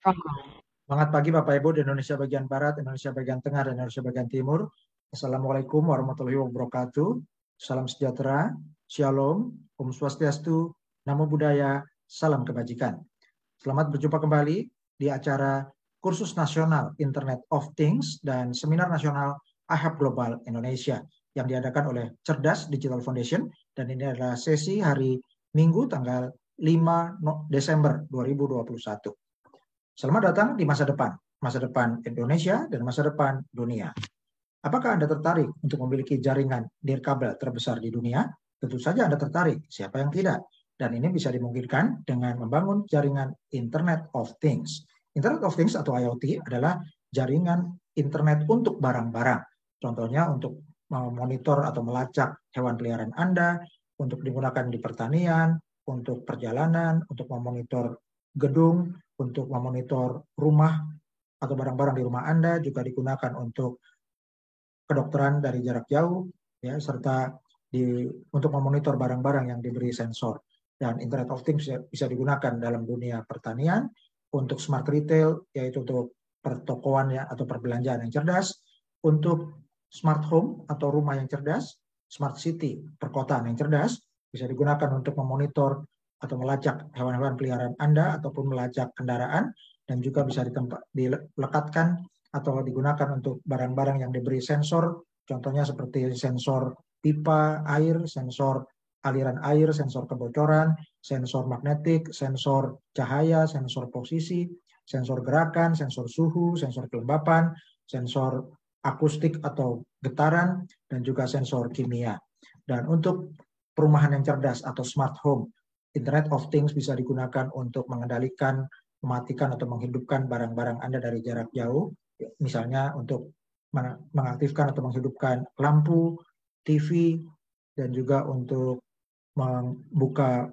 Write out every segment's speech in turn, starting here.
Selamat pagi Bapak Ibu di Indonesia bagian Barat, Indonesia bagian Tengah, dan Indonesia bagian Timur. Assalamualaikum warahmatullahi wabarakatuh. Salam sejahtera, Shalom, Om Swastiastu, Namo Buddhaya, Salam Kebajikan. Selamat berjumpa kembali di acara Kursus Nasional Internet of Things dan Seminar Nasional IHAB Global Indonesia yang diadakan oleh Cerdas Digital Foundation, dan ini adalah sesi hari Minggu tanggal 5 Desember 2021. Selamat datang di masa depan Indonesia dan masa depan dunia. Apakah Anda tertarik untuk memiliki jaringan nirkabel terbesar di dunia? Tentu saja Anda tertarik, siapa yang tidak? Dan ini bisa dimungkinkan dengan membangun jaringan Internet of Things. Internet of Things atau IoT adalah jaringan internet untuk barang-barang. Contohnya untuk memonitor atau melacak hewan peliharaan Anda, untuk digunakan di pertanian, untuk perjalanan, untuk memonitor gedung, untuk memonitor rumah atau barang-barang di rumah Anda, juga digunakan untuk kedokteran dari jarak jauh, ya, serta untuk memonitor barang-barang yang diberi sensor. Dan Internet of Things bisa digunakan dalam dunia pertanian, untuk smart retail, yaitu untuk pertokoan ya, atau perbelanjaan yang cerdas, untuk smart home atau rumah yang cerdas, smart city, perkotaan yang cerdas, bisa digunakan untuk memonitor atau melacak hewan-hewan peliharaan Anda ataupun melacak kendaraan, dan juga bisa dilekatkan atau digunakan untuk barang-barang yang diberi sensor, contohnya seperti sensor pipa air, sensor aliran air, sensor kebocoran, sensor magnetik, sensor cahaya, sensor posisi, sensor gerakan, sensor suhu, sensor kelembapan, sensor akustik atau getaran, dan juga sensor kimia. Dan untuk perumahan yang cerdas atau smart home, Internet of Things bisa digunakan untuk mengendalikan, mematikan atau menghidupkan barang-barang Anda dari jarak jauh, misalnya untuk mengaktifkan atau menghidupkan lampu, TV, dan juga untuk membuka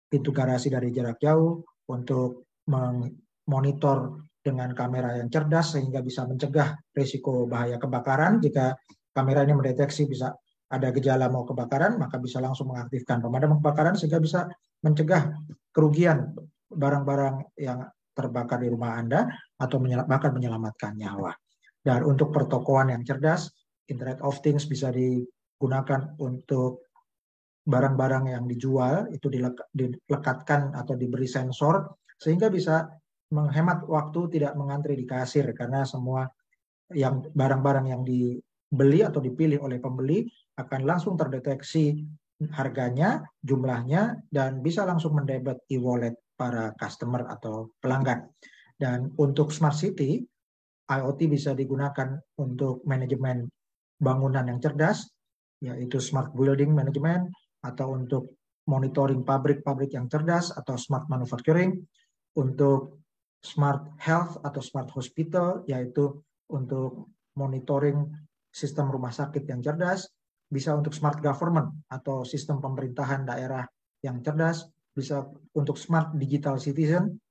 pintu garasi dari jarak jauh, untuk memonitor dengan kamera yang cerdas sehingga bisa mencegah risiko bahaya kebakaran. Jika kamera ini mendeteksi bisa ada gejala mau kebakaran, maka bisa langsung mengaktifkan pemadam kebakaran sehingga bisa mencegah kerugian barang-barang yang terbakar di rumah Anda atau bahkan menyelamatkan nyawa. Dan untuk pertokoan yang cerdas, Internet of Things bisa digunakan untuk barang-barang yang dijual itu dilekatkan atau diberi sensor sehingga bisa menghemat waktu, tidak mengantri di kasir, karena semua yang barang-barang yang dibeli atau dipilih oleh pembeli akan langsung terdeteksi harganya, jumlahnya, dan bisa langsung mendebit e-wallet para customer atau pelanggan. Dan untuk smart city, IoT bisa digunakan untuk manajemen bangunan yang cerdas, yaitu smart building management, atau untuk monitoring pabrik-pabrik yang cerdas atau smart manufacturing, untuk smart health atau smart hospital, yaitu untuk monitoring sistem rumah sakit yang cerdas, bisa untuk smart government atau sistem pemerintahan daerah yang cerdas, bisa untuk smart digital citizen,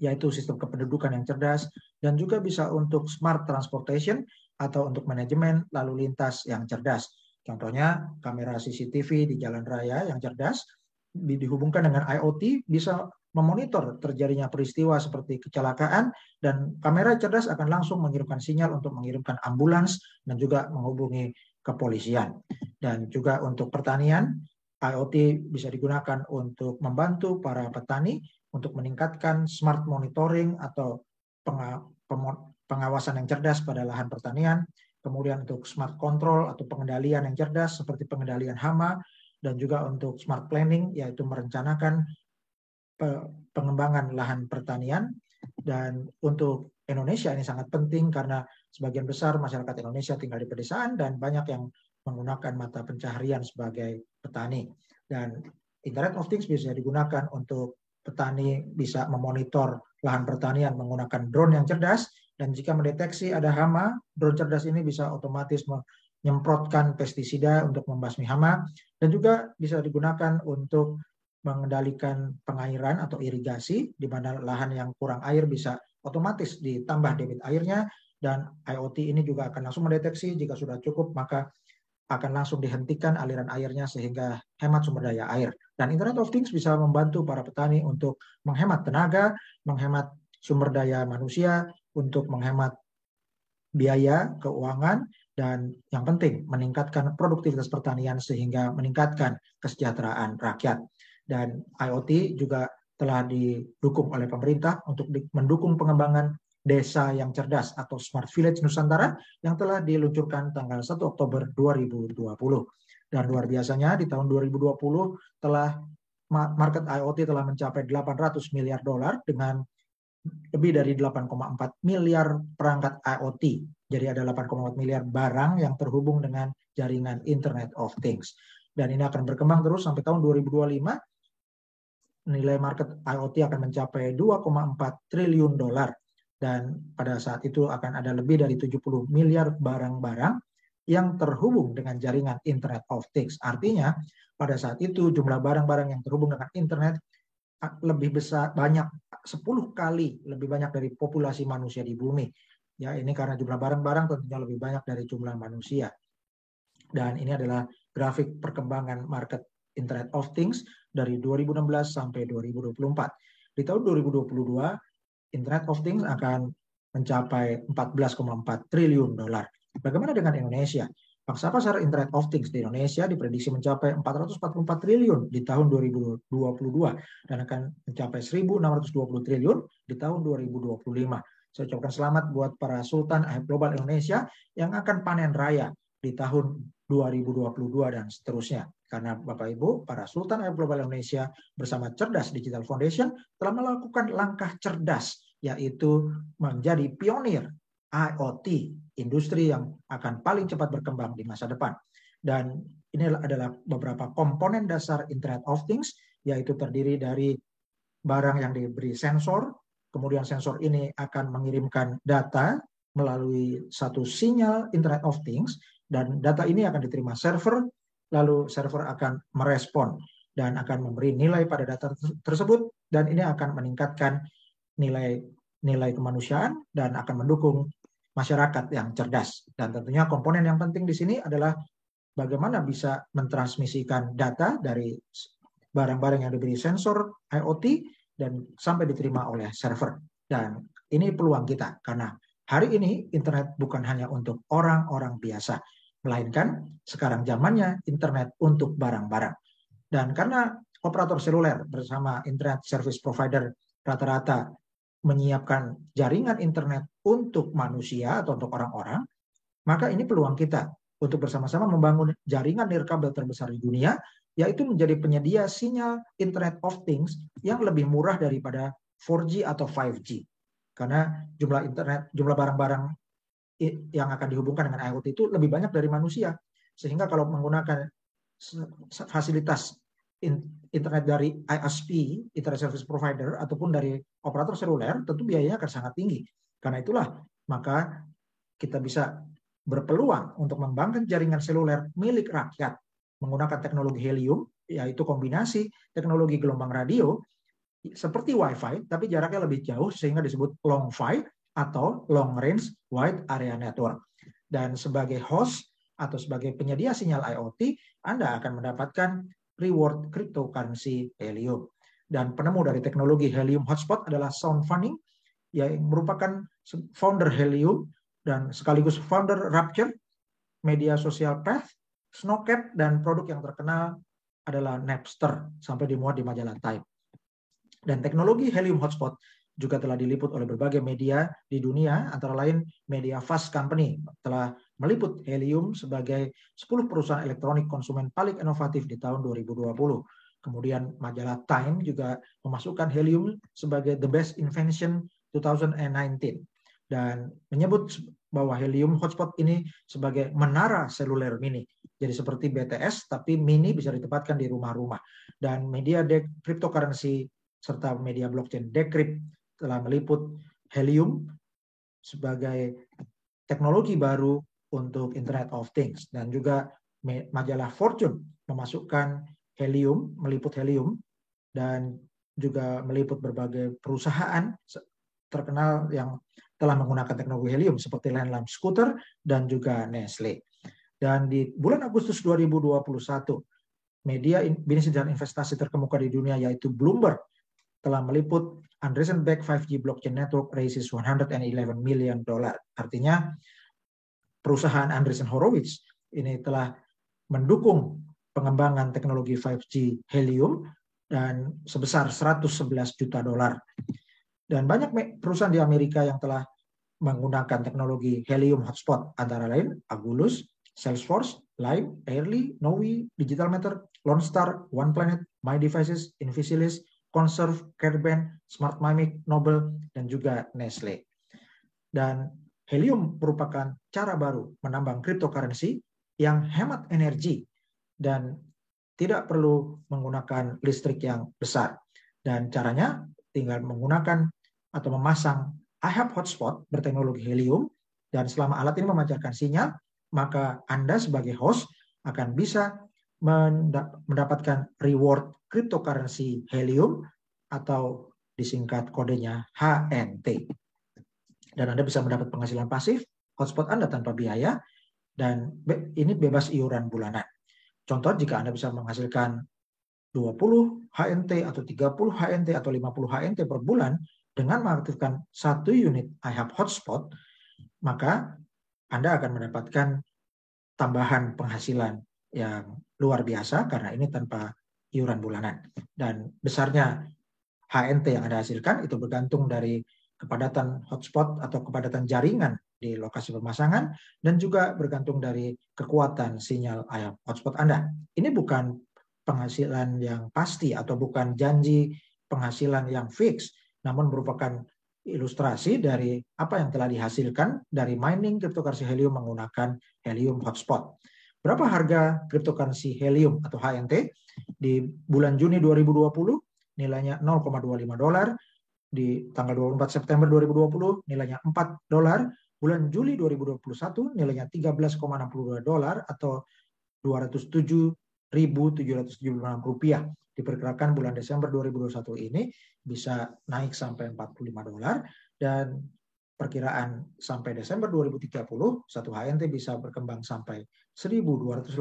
yaitu sistem kependudukan yang cerdas, dan juga bisa untuk smart transportation atau untuk manajemen lalu lintas yang cerdas. Contohnya kamera CCTV di jalan raya yang cerdas dihubungkan dengan IoT bisa memonitor terjadinya peristiwa seperti kecelakaan, dan kamera cerdas akan langsung mengirimkan sinyal untuk mengirimkan ambulans dan juga menghubungi kepolisian. Dan juga untuk pertanian, IoT bisa digunakan untuk membantu para petani untuk meningkatkan smart monitoring atau pengawasan yang cerdas pada lahan pertanian, kemudian untuk smart control atau pengendalian yang cerdas seperti pengendalian hama, dan juga untuk smart planning, yaitu merencanakan pengembangan lahan pertanian. Dan untuk Indonesia ini sangat penting karena sebagian besar masyarakat Indonesia tinggal di pedesaan dan banyak yang menggunakan mata pencaharian sebagai petani. Dan Internet of Things bisa digunakan untuk petani bisa memonitor lahan pertanian menggunakan drone yang cerdas, dan jika mendeteksi ada hama, drone cerdas ini bisa otomatis menyemprotkan pestisida untuk membasmi hama, dan juga bisa digunakan untuk mengendalikan pengairan atau irigasi, di mana lahan yang kurang air bisa otomatis ditambah debit airnya, dan IoT ini juga akan langsung mendeteksi jika sudah cukup maka akan langsung dihentikan aliran airnya sehingga hemat sumber daya air. Dan Internet of Things bisa membantu para petani untuk menghemat tenaga, menghemat sumber daya manusia untuk menghemat biaya keuangan, dan yang penting meningkatkan produktivitas pertanian sehingga meningkatkan kesejahteraan rakyat. Dan IoT juga telah didukung oleh pemerintah untuk mendukung pengembangan desa yang cerdas atau Smart Village Nusantara yang telah diluncurkan tanggal 1 Oktober 2020. Dan luar biasanya di tahun 2020 telah market IoT telah mencapai 800 miliar dolar dengan lebih dari 8,4 miliar perangkat IoT. Jadi ada 8,4 miliar barang yang terhubung dengan jaringan Internet of Things. Dan ini akan berkembang terus sampai tahun 2025. Nilai market IoT akan mencapai 2,4 triliun dolar. Dan pada saat itu akan ada lebih dari 70 miliar barang-barang yang terhubung dengan jaringan Internet of Things. Artinya pada saat itu jumlah barang-barang yang terhubung dengan internet lebih besar, banyak 10 kali lebih banyak dari populasi manusia di bumi. Ya, ini karena jumlah barang-barang tentunya lebih banyak dari jumlah manusia. Dan ini adalah grafik perkembangan market Internet of Things dari 2016 sampai 2024. Di tahun 2022, Internet of Things akan mencapai 14,4 triliun dolar. Bagaimana dengan Indonesia? Pangsa pasar Internet of Things di Indonesia diprediksi mencapai 444 triliun di tahun 2022 dan akan mencapai 1.620 triliun di tahun 2025. Saya ucapkan selamat buat para Sultan Global Indonesia yang akan panen raya di tahun 2022 dan seterusnya. Karena Bapak Ibu, para Sultan Global Indonesia bersama Cerdas Digital Foundation telah melakukan langkah cerdas, yaitu menjadi pionir IoT, industri yang akan paling cepat berkembang di masa depan. Dan ini adalah beberapa komponen dasar Internet of Things, yaitu terdiri dari barang yang diberi sensor, kemudian sensor ini akan mengirimkan data melalui satu sinyal Internet of Things, dan data ini akan diterima server, lalu server akan merespon dan akan memberi nilai pada data tersebut, dan ini akan meningkatkan nilai kemanusiaan dan akan mendukung masyarakat yang cerdas. Dan tentunya komponen yang penting di sini adalah bagaimana bisa mentransmisikan data dari barang-barang yang diberi sensor IoT dan sampai diterima oleh server. Dan ini peluang kita, karena hari ini internet bukan hanya untuk orang-orang biasa, melainkan sekarang zamannya internet untuk barang-barang. Dan karena operator seluler bersama internet service provider rata-rata menyiapkan jaringan internet untuk manusia atau untuk orang-orang, maka ini peluang kita untuk bersama-sama membangun jaringan nirkabel terbesar di dunia, yaitu menjadi penyedia sinyal Internet of Things yang lebih murah daripada 4G atau 5G. Karena jumlah barang-barang yang akan dihubungkan dengan IoT itu lebih banyak dari manusia. Sehingga kalau menggunakan fasilitas internet dari ISP, Internet Service Provider, ataupun dari operator seluler, tentu biayanya akan sangat tinggi. Karena itulah, maka kita bisa berpeluang untuk membangun jaringan seluler milik rakyat menggunakan teknologi helium, yaitu kombinasi teknologi gelombang radio seperti Wi-Fi, tapi jaraknya lebih jauh sehingga disebut long-fi atau long range wide area network. Dan sebagai host atau sebagai penyedia sinyal IoT, Anda akan mendapatkan reward cryptocurrency helium. Dan penemu dari teknologi helium hotspot adalah Sound Fanning, yang merupakan founder Helium dan sekaligus founder Rapture, media sosial Path, Snowcap, dan produk yang terkenal adalah Napster, sampai dimuat di majalah Time. Dan teknologi Helium Hotspot juga telah diliput oleh berbagai media di dunia, antara lain media Fast Company telah meliput Helium sebagai 10 perusahaan elektronik konsumen paling inovatif di tahun 2020. Kemudian majalah Time juga memasukkan Helium sebagai the best invention 2019 dan menyebut bahwa Helium Hotspot ini sebagai menara seluler mini. Jadi seperti BTS tapi mini, bisa ditempatkan di rumah-rumah. Dan media cryptocurrency serta media blockchain Decrypt telah meliput Helium sebagai teknologi baru untuk Internet of Things. Dan juga majalah Fortune memasukkan Helium, meliput Helium, dan juga meliput berbagai perusahaan terkenal yang telah menggunakan teknologi helium seperti Landlamp Scooter dan juga Nestle. Dan di bulan Agustus 2021, media bisnis dan investasi terkemuka di dunia yaitu Bloomberg telah meliput Andreessen-backed 5G blockchain network raises $111 million. Artinya perusahaan Andreessen Horowitz ini telah mendukung pengembangan teknologi 5G Helium dan sebesar $111 juta. Dan banyak perusahaan di Amerika yang telah menggunakan teknologi Helium hotspot, antara lain Agulus, Salesforce, Lime, Airly, Nowi, Digital Matter, Lone Star, One Planet, My Devices, Invisilis, Conserve, Careband, Smart Mimic, Noble, dan juga Nestle. Dan Helium merupakan cara baru menambang cryptocurrency yang hemat energi dan tidak perlu menggunakan listrik yang besar. Dan caranya tinggal menggunakan atau memasang iHub hotspot berteknologi Helium, dan selama alat ini memancarkan sinyal, maka Anda sebagai host akan bisa mendapatkan reward cryptocurrency Helium atau disingkat kodenya HNT. Dan Anda bisa mendapat penghasilan pasif hotspot Anda tanpa biaya, dan ini bebas iuran bulanan. Contoh, jika Anda bisa menghasilkan 20 HNT atau 30 HNT atau 50 HNT per bulan dengan mengaktifkan 1 unit iHub hotspot, maka Anda akan mendapatkan tambahan penghasilan yang luar biasa karena ini tanpa iuran bulanan. Dan besarnya HNT yang Anda hasilkan itu bergantung dari kepadatan hotspot atau kepadatan jaringan di lokasi pemasangan, dan juga bergantung dari kekuatan sinyal iHub hotspot Anda. Ini bukan penghasilan yang pasti atau bukan janji penghasilan yang fix, namun merupakan ilustrasi dari apa yang telah dihasilkan dari mining cryptocurrency Helium menggunakan Helium hotspot. Berapa harga cryptocurrency Helium atau HNT di bulan Juni 2020? Nilainya $0,25. Di tanggal 24 September 2020 nilainya $4. Bulan Juli 2021 nilainya $13,62 atau $207.776. Diperkirakan bulan Desember 2021 ini bisa naik sampai $45, dan perkiraan sampai Desember 2030 satu HNT bisa berkembang sampai $1.288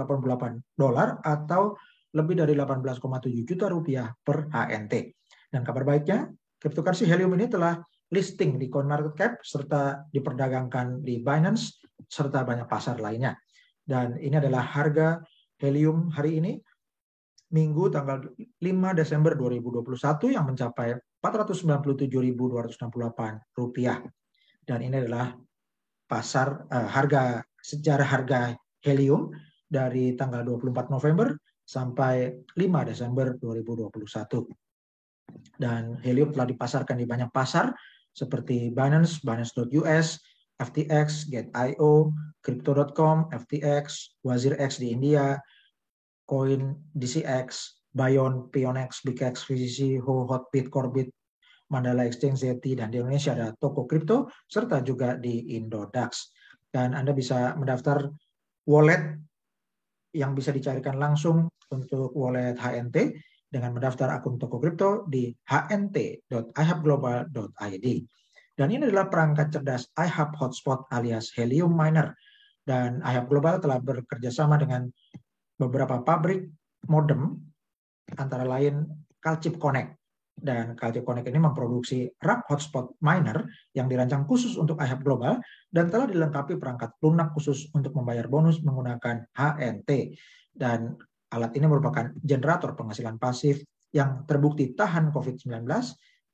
atau lebih dari 18,7 juta rupiah per HNT. Dan kabar baiknya, cryptocurrency Helium ini telah listing di CoinMarketCap serta diperdagangkan di Binance serta banyak pasar lainnya. Dan ini adalah harga Helium hari ini, Minggu tanggal 5 Desember 2021, yang mencapai Rp497.268. Dan ini adalah pasar sejarah harga Helium dari tanggal 24 November sampai 5 Desember 2021. Dan Helium telah dipasarkan di banyak pasar seperti Binance, Binance.us, FTX, Get.io, Crypto.com, FTX, WazirX di India, Coin, DCX, Bion, Pionex, BigX, VCC, Ho, Hotbit, Corbit, Mandala Exchange, Zeti, dan di Indonesia ada Toko Kripto, serta juga di Indodax. Dan Anda bisa mendaftar wallet yang bisa dicarikan langsung untuk wallet HNT dengan mendaftar akun Toko Kripto di hnt.ihubglobal.id. Dan ini adalah perangkat cerdas iHub Hotspot alias Helium Miner. Dan iHub Global telah bekerja sama dengan beberapa pabrik modem, antara lain Calchip Connect. Dan Calchip Connect ini memproduksi rak hotspot miner yang dirancang khusus untuk iHub Global dan telah dilengkapi perangkat lunak khusus untuk membayar bonus menggunakan HNT. Dan alat ini merupakan generator penghasilan pasif yang terbukti tahan COVID-19,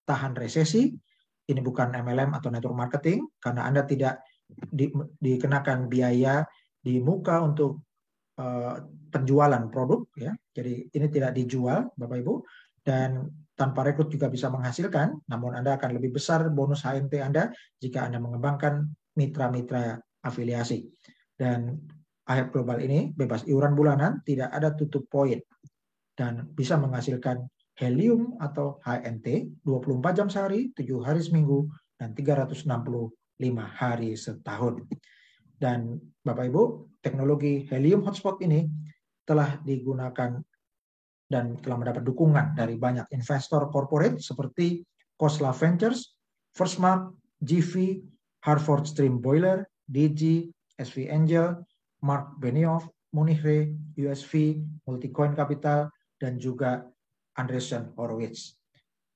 tahan resesi. Ini bukan MLM atau network marketing, karena Anda tidak dikenakan biaya di muka untuk penjualan produk, ya. Jadi ini tidak dijual, Bapak Ibu, dan tanpa rekrut juga bisa menghasilkan. Namun Anda akan lebih besar bonus HNT Anda jika Anda mengembangkan mitra-mitra afiliasi. Dan iHub Global ini bebas iuran bulanan, tidak ada tutup poin, dan bisa menghasilkan Helium atau HNT 24 jam sehari, 7 hari seminggu, dan 365 hari setahun. Dan Bapak Ibu, teknologi Helium Hotspot ini telah digunakan dan telah mendapat dukungan dari banyak investor corporate seperti Khosla Ventures, Firstmark, GV, Harvard Stream Boiler, DG, SV Angel, Mark Benioff, Munihre, USV, Multicoin Capital, dan juga Andreessen Horowitz.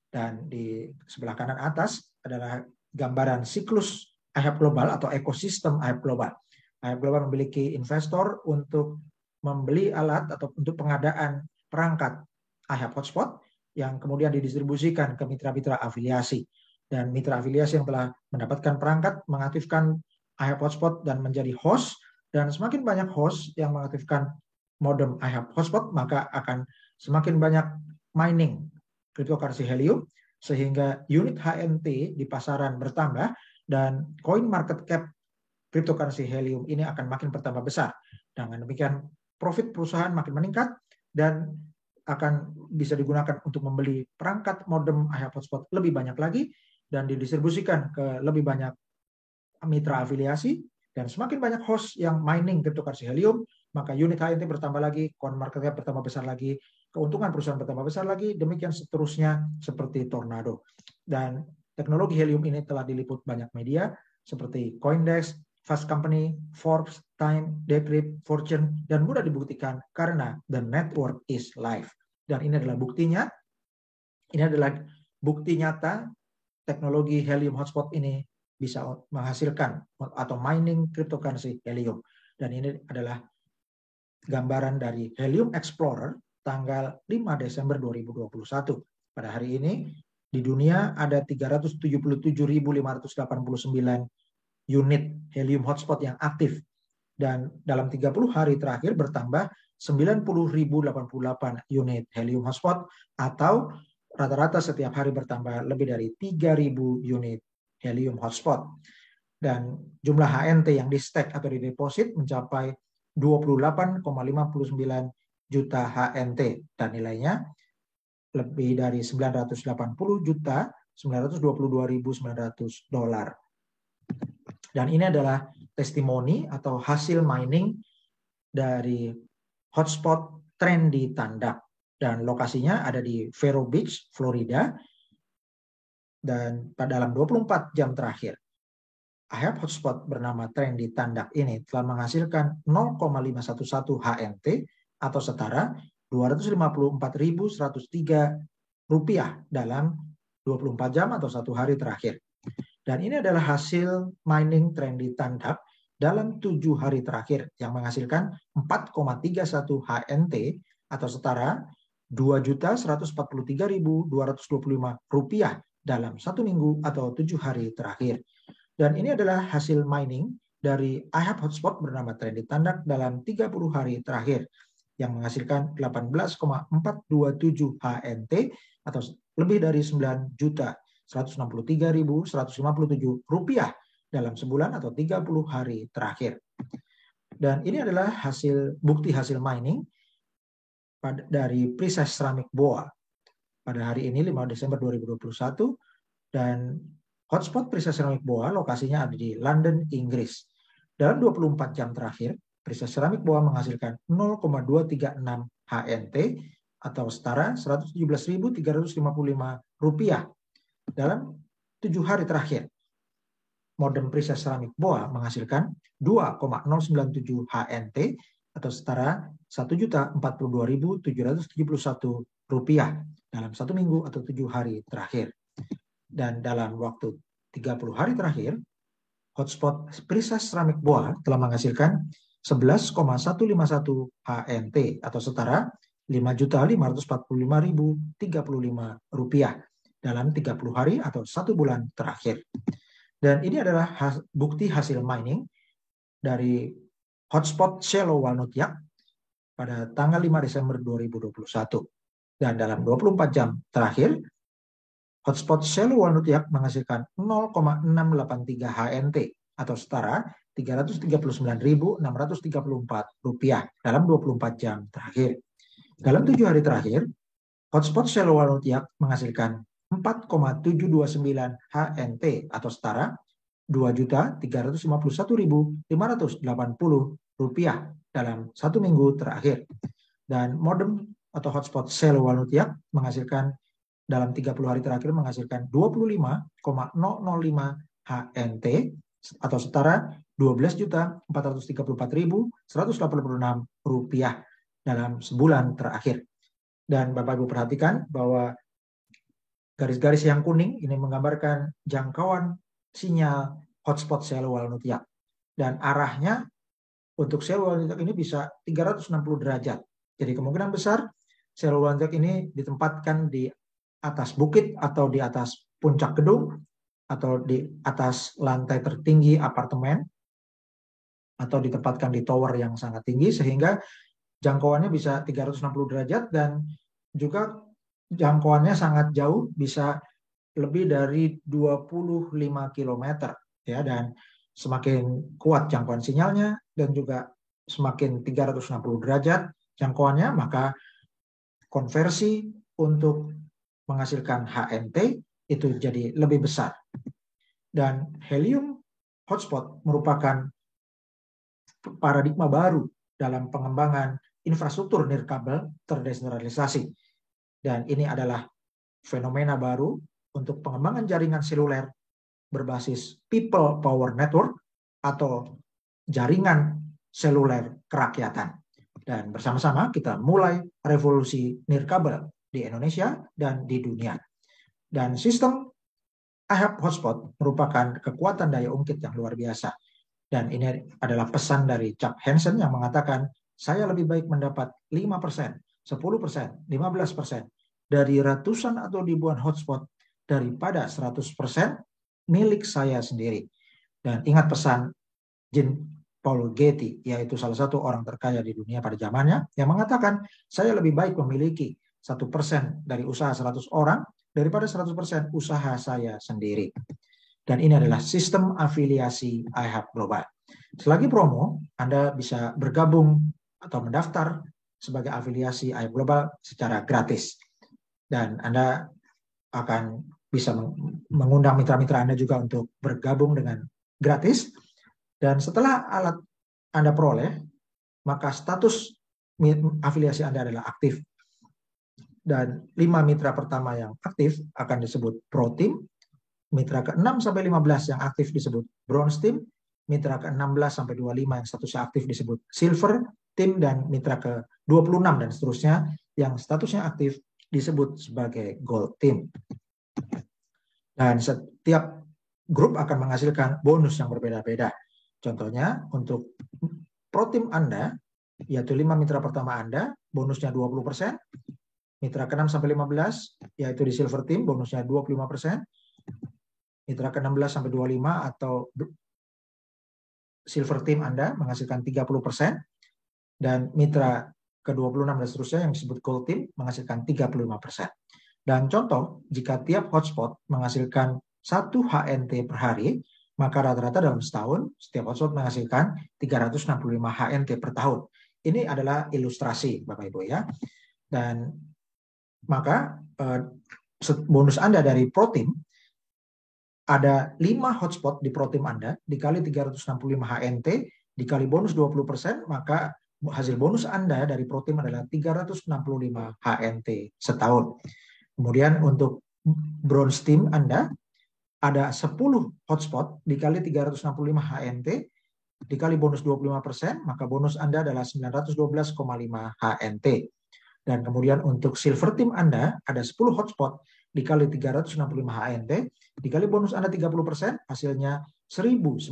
Dan di sebelah kanan atas adalah gambaran siklus IHAB Global atau ekosistem IHAB Global. IHAB Global memiliki investor untuk membeli alat atau untuk pengadaan perangkat IHAB Hotspot yang kemudian didistribusikan ke mitra-mitra afiliasi. Dan mitra afiliasi yang telah mendapatkan perangkat mengaktifkan IHAB Hotspot dan menjadi host. Dan semakin banyak host yang mengaktifkan modem IHAB Hotspot, maka akan semakin banyak mining cryptocurrency Helium, sehingga unit HNT di pasaran bertambah dan coin market cap cryptocurrency Helium ini akan makin bertambah besar. Dengan demikian, profit perusahaan makin meningkat dan akan bisa digunakan untuk membeli perangkat modem IHAB Hotspot lebih banyak lagi dan didistribusikan ke lebih banyak mitra afiliasi. Dan semakin banyak host yang mining cryptocurrency Helium, maka unit HNT bertambah lagi, coin market cap bertambah besar lagi, keuntungan perusahaan bertambah besar lagi, demikian seterusnya seperti tornado. Dan teknologi Helium ini telah diliput banyak media seperti CoinDesk, Fast Company, Forbes, Time, Decrypt, Fortune, dan mudah dibuktikan karena the network is live. Dan ini adalah buktinya. Ini adalah bukti nyata teknologi Helium Hotspot ini bisa menghasilkan atau mining cryptocurrency Helium. Dan ini adalah gambaran dari Helium Explorer tanggal 5 Desember 2021. Pada hari ini di dunia ada 377.589 unit Helium Hotspot yang aktif. Dan dalam 30 hari terakhir bertambah 90.088 unit Helium Hotspot, atau rata-rata setiap hari bertambah lebih dari 3.000 unit Helium Hotspot. Dan jumlah HNT yang di stake atau di deposit mencapai 28,59 juta HNT dan nilainya lebih dari 980.922.900 dolar. Dan ini adalah testimoni atau hasil mining dari hotspot Trendy Tandak, dan lokasinya ada di Vero Beach, Florida. Dan pada dalam 24 jam terakhir, IHAB Hotspot bernama Trendy Tandak ini telah menghasilkan 0,511 HNT atau setara 254.103 rupiah dalam 24 jam atau satu hari terakhir. Dan ini adalah hasil mining Trendy Tandak dalam 7 hari terakhir yang menghasilkan 4,31 HNT atau setara 2.143.225 rupiah dalam 1 minggu atau 7 hari terakhir. Dan ini adalah hasil mining dari IHAB Hotspot bernama Trendy Tandak dalam 30 hari terakhir yang menghasilkan 18,427 HNT atau lebih dari 9.163.157 rupiah dalam sebulan atau 30 hari terakhir. Dan ini adalah bukti hasil mining dari Precise Ceramic Boa pada hari ini 5 Desember 2021, dan hotspot Precise Ceramic Boa lokasinya ada di London, Inggris. Dalam 24 jam terakhir, Precise Ceramic Boa menghasilkan 0,236 HNT atau setara 117.355 rupiah dalam 7 hari terakhir. Modem Precise Ceramic Boa menghasilkan 2,097 HNT atau setara 1.042.771 rupiah dalam 1 minggu atau 7 hari terakhir. Dan dalam waktu 30 hari terakhir, hotspot Precise Ceramic Boa telah menghasilkan 11,151 HNT atau setara 5.545.035 rupiah dalam 30 hari atau 1 bulan terakhir. Dan ini adalah bukti hasil mining dari hotspot Shallow Walnut Yak pada tanggal 5 Desember 2021. Dan dalam 24 jam terakhir, hotspot Shallow Walnut Yak menghasilkan 0,683 HNT atau setara 339.634 rupiah dalam 24 jam terakhir. Dalam 7 hari terakhir, hotspot Shallow Walnut Yak menghasilkan 4,729 HNT atau setara 2.351.580 rupiah dalam 1 minggu terakhir. Dan modem atau hotspot Shallow Walnut Yak menghasilkan dalam 30 hari terakhir menghasilkan 25,005 HNT atau setara 12.434.186 rupiah dalam sebulan terakhir. Dan Bapak Ibu perhatikan bahwa Garis-garis yang kuning ini menggambarkan jangkauan sinyal hotspot sel walnut yak. Dan arahnya untuk sel walnut yak ini bisa 360 derajat. Jadi kemungkinan besar sel walnut yak ini ditempatkan di atas bukit atau di atas puncak gedung atau di atas lantai tertinggi apartemen atau ditempatkan di tower yang sangat tinggi sehingga jangkauannya bisa 360 derajat dan juga jangkauannya sangat jauh, bisa lebih dari 25 km ya, dan semakin kuat jangkauan sinyalnya dan juga semakin 360 derajat jangkauannya, maka konversi untuk menghasilkan HNT itu jadi lebih besar. Dan helium hotspot merupakan paradigma baru dalam pengembangan infrastruktur nirkabel terdesentralisasi. Dan ini adalah fenomena baru untuk pengembangan jaringan seluler berbasis people power network atau jaringan seluler kerakyatan. Dan bersama-sama kita mulai revolusi nirkabel di Indonesia dan di dunia. Dan sistem IHAP hotspot merupakan kekuatan daya ungkit yang luar biasa. Dan ini adalah pesan dari Chuck Hansen yang mengatakan, saya lebih baik mendapat 5%, 10%, 15% dari ratusan atau ribuan hotspot daripada 100% milik saya sendiri. Dan ingat pesan Jean Paul Getty, yaitu salah satu orang terkaya di dunia pada zamannya, yang mengatakan, saya lebih baik memiliki 1% dari usaha 100 orang daripada 100% usaha saya sendiri. Dan ini adalah sistem afiliasi IHAP Global. Selagi promo, Anda bisa bergabung atau mendaftar sebagai afiliasi IHAP Global secara gratis. Dan Anda akan bisa mengundang mitra-mitra Anda juga untuk bergabung dengan gratis. Dan setelah alat Anda peroleh, maka status afiliasi Anda adalah aktif. Dan 5 mitra pertama yang aktif akan disebut Pro Team, mitra ke-6 sampai 15 yang aktif disebut Bronze Team, mitra ke-16 sampai 25 yang statusnya aktif disebut Silver Team, dan mitra ke-26 dan seterusnya yang statusnya aktif disebut sebagai Gold Team. Dan setiap grup akan menghasilkan bonus yang berbeda-beda. Contohnya untuk Pro Team Anda, yaitu 5 mitra pertama Anda, bonusnya 20%, mitra ke-6 sampai 15 yaitu di Silver Team bonusnya 25%, mitra ke-16 sampai 25 atau Silver Team Anda menghasilkan 30%, dan mitra ke-26 dan seterusnya yang disebut Gold Team menghasilkan 35%. Dan contoh, jika tiap hotspot menghasilkan 1 HNT per hari, maka rata-rata dalam setahun setiap hotspot menghasilkan 365 HNT per tahun. Ini adalah ilustrasi Bapak Ibu ya. Dan maka bonus Anda dari Pro Team ada 5 hotspot di Pro Team Anda dikali 365 HNT dikali bonus 20%, maka hasil bonus Anda dari Pro Team adalah 365 HNT setahun. Kemudian untuk Bronze Team Anda ada 10 hotspot dikali 365 HNT dikali bonus 25%, maka bonus Anda adalah 912,5 HNT. Dan kemudian untuk Silver Team Anda ada 10 hotspot dikali 365 HNT dikali bonus Anda 30%, hasilnya 1095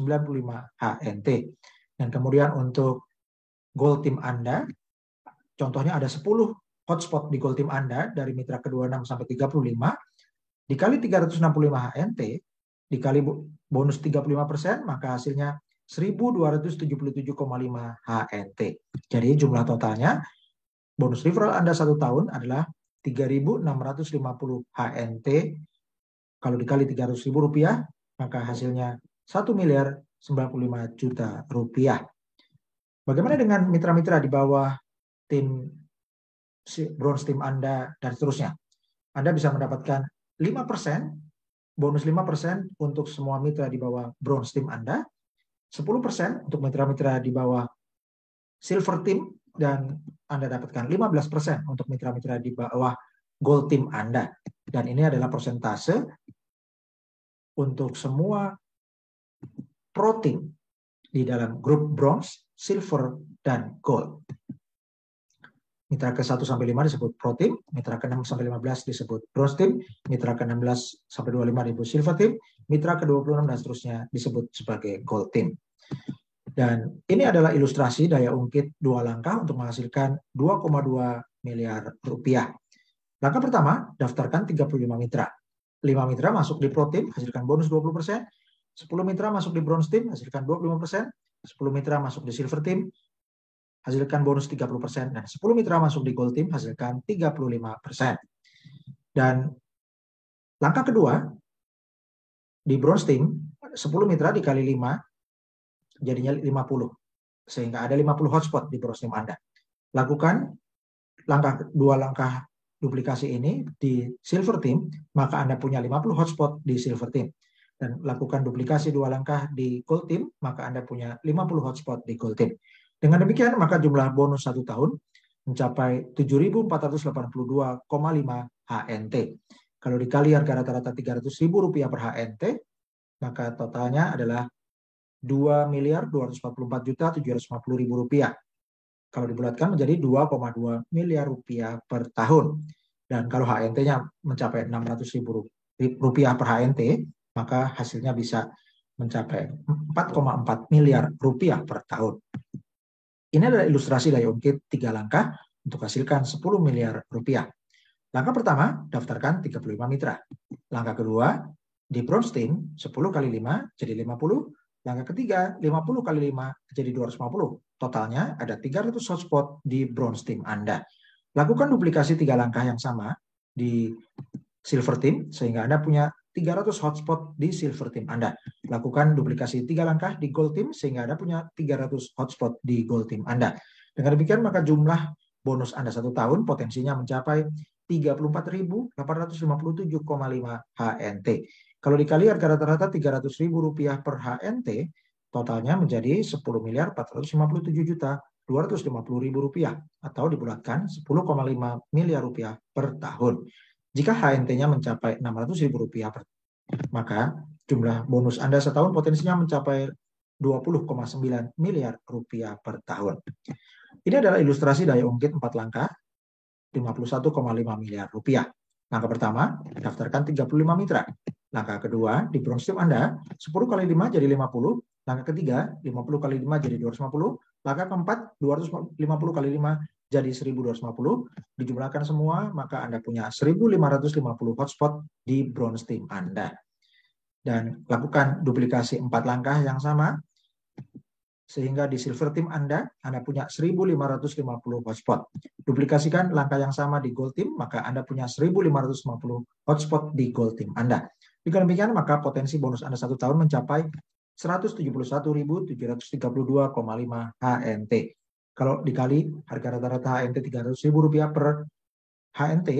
HNT. Dan kemudian untuk Gold Team Anda, contohnya ada 10 hotspot di Gold Team Anda dari mitra ke-26 sampai 35 dikali 365 HNT dikali bonus 35%, maka hasilnya 1277,5 HNT. Jadi jumlah totalnya bonus referral Anda 1 tahun adalah 3.650 HNT. Kalau dikali 300.000 rupiah, maka hasilnya 1.095 juta rupiah. Bagaimana dengan mitra-mitra di bawah tim Bronze Team Anda dan seterusnya? Anda bisa mendapatkan 5%, bonus 5% untuk semua mitra di bawah Bronze Team Anda, 10% untuk mitra-mitra di bawah Silver Team, dan Anda dapatkan 15% untuk mitra-mitra di bawah Gold Team Anda. Dan ini adalah persentase untuk semua Pro Team di dalam grup Bronze, Silver, dan Gold. mitra ke-1 sampai 5 disebut Pro Team, mitra ke-6 sampai 15 disebut Bronze Team, mitra ke-16 sampai 25 disebut Silver Team, mitra ke-26 dan seterusnya disebut sebagai Gold Team. Dan ini adalah ilustrasi daya ungkit 2 langkah untuk menghasilkan 2,2 miliar rupiah. Langkah pertama, daftarkan 35 mitra. 5 mitra masuk di Pro Team, hasilkan bonus 20%. 10 mitra masuk di Bronze Team, hasilkan 25%. 10 mitra masuk di Silver Team, hasilkan bonus 30%. Dan 10 mitra masuk di Gold Team, hasilkan 35%. Dan langkah kedua, di Bronze Team, 10 mitra dikali 5, jadinya 50. Sehingga ada 50 hotspot di Bronze Team Anda. Lakukan dua langkah duplikasi ini di Silver Team, maka Anda punya 50 hotspot di Silver Team. Dan lakukan duplikasi 2 langkah di Gold Team, maka Anda punya 50 hotspot di Gold Team. Dengan demikian, maka jumlah bonus 1 tahun mencapai 7.482,5 HNT. Kalau dikali harga rata-rata Rp300.000 per HNT, maka totalnya adalah Rp2.244.750.000. Kalau dibulatkan menjadi 2,2 miliar rupiah per tahun. Dan kalau HNT-nya mencapai Rp600.000 per HNT, maka hasilnya bisa mencapai 4,4 miliar rupiah per tahun. Ini adalah ilustrasi daya ungkit 3 langkah untuk hasilkan 10 miliar rupiah. Langkah pertama, daftarkan 35 mitra. Langkah kedua, di Bronze Team, 10 kali 5 jadi 50. Langkah ketiga, 50 kali 5 jadi 250. Totalnya ada 300 hotspot di Bronze Team Anda. Lakukan duplikasi 3 langkah yang sama di Silver Team, sehingga Anda punya 300 hotspot di Silver Team Anda. Lakukan duplikasi 3 langkah di Gold Team, sehingga Anda punya 300 hotspot di Gold Team Anda. Dengan demikian, maka jumlah bonus Anda 1 tahun potensinya mencapai Rp34.857,5 HNT. Kalau dikali harga rata-rata Rp300.000 per HNT, totalnya menjadi Rp10.457.250.000 atau dibulatkan Rp10,5 miliar per tahun. Jika HNT-nya mencapai Rp600.000 per tahun, maka jumlah bonus Anda setahun potensinya mencapai Rp20,9 miliar per tahun. Ini adalah ilustrasi daya ungkit 4 langkah, Rp51,5 miliar. Langkah pertama, daftarkan 35 mitra. Langkah kedua, di Bronze Team Anda, 10 kali 5 jadi 50. Langkah ketiga, 50 kali 5 jadi 250. Langkah keempat, 250 kali 5 jadi 1250. Dijumlahkan semua, maka Anda punya 1550 hotspot di Bronze Team Anda. Dan lakukan duplikasi 4 langkah yang sama, sehingga di Silver Team Anda punya 1550 hotspot. Duplikasikan langkah yang sama di Gold Team, maka Anda punya 1550 hotspot di Gold Team Anda. Dengan demikian, maka potensi bonus Anda 1 tahun mencapai 171.732,5 HNT. Kalau dikali harga rata-rata HNT Rp300.000 per HNT,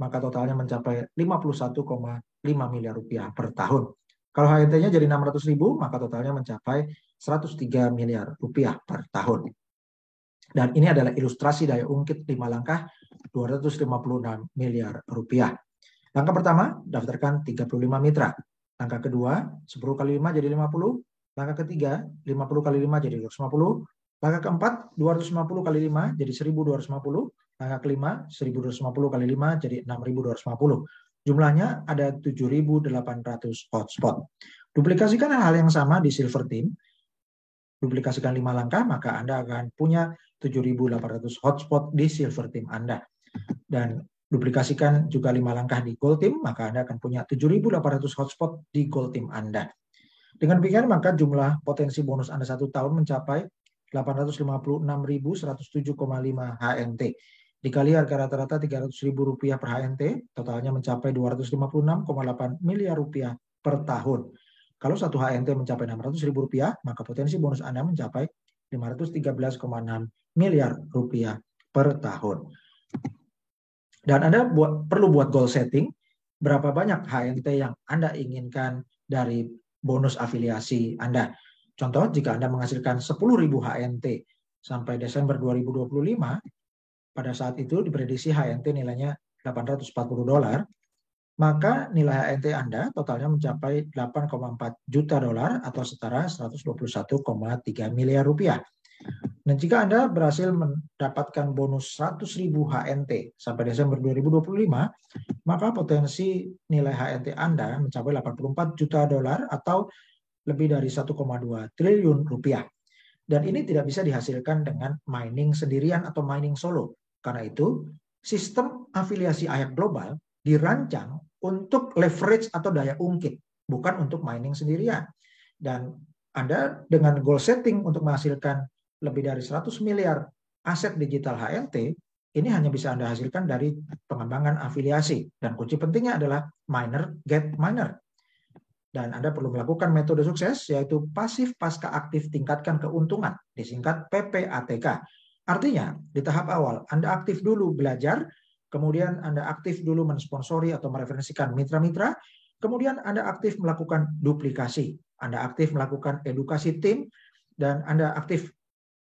maka totalnya mencapai Rp51,5 miliar per tahun. Kalau HNT-nya jadi Rp600.000, maka totalnya mencapai Rp103 miliar per tahun. Dan ini adalah ilustrasi daya ungkit 5 langkah Rp256 miliar. Langkah pertama, daftarkan 35 mitra. Langkah kedua, 10 kali 5 jadi 50. Langkah ketiga, 50 kali 5 jadi 250. Langkah keempat, 250 kali 5 jadi 1250. Langkah kelima, 1250 kali 5 jadi 6250. Jumlahnya ada 7.800 hotspot. Duplikasikan hal yang sama di Silver Team. Duplikasikan 5 langkah, maka Anda akan punya 7.800 hotspot di Silver Team Anda. Dan duplikasikan juga 5 langkah di Gold Team, maka Anda akan punya 7.800 hotspot di Gold Team Anda. Dengan demikian, maka jumlah potensi bonus Anda 1 tahun mencapai Rp856.107,5 HNT. Dikali harga rata-rata Rp300.000 per HNT, totalnya mencapai Rp256,8 miliar per tahun. Kalau 1 HNT mencapai Rp600.000, maka potensi bonus Anda mencapai Rp513,6 miliar per tahun. Dan Anda perlu buat goal setting, berapa banyak HNT yang Anda inginkan dari bonus afiliasi Anda. Contoh, jika Anda menghasilkan 10.000 HNT sampai Desember 2025, pada saat itu diprediksi HNT nilainya $840, maka nilai HNT Anda totalnya mencapai $8,4 juta atau setara Rp121,3 miliar. Dan jika Anda berhasil mendapatkan bonus 100.000 HNT sampai Desember 2025, maka potensi nilai HNT Anda mencapai 84 juta dolar atau lebih dari 1,2 triliun rupiah. Dan ini tidak bisa dihasilkan dengan mining sendirian atau mining solo. Karena itu, sistem afiliasi AHEP Global dirancang untuk leverage atau daya ungkit, bukan untuk mining sendirian. Dan Anda dengan goal setting untuk menghasilkan lebih dari 100 miliar aset digital HNT, ini hanya bisa Anda hasilkan dari pengembangan afiliasi. Dan kunci pentingnya adalah miner get miner. Dan Anda perlu melakukan metode sukses, yaitu pasif pasca aktif tingkatkan keuntungan, disingkat PPATK. Artinya, di tahap awal, Anda aktif dulu belajar, kemudian Anda aktif dulu mensponsori atau mereferensikan mitra-mitra, kemudian Anda aktif melakukan duplikasi, Anda aktif melakukan edukasi tim, dan Anda aktif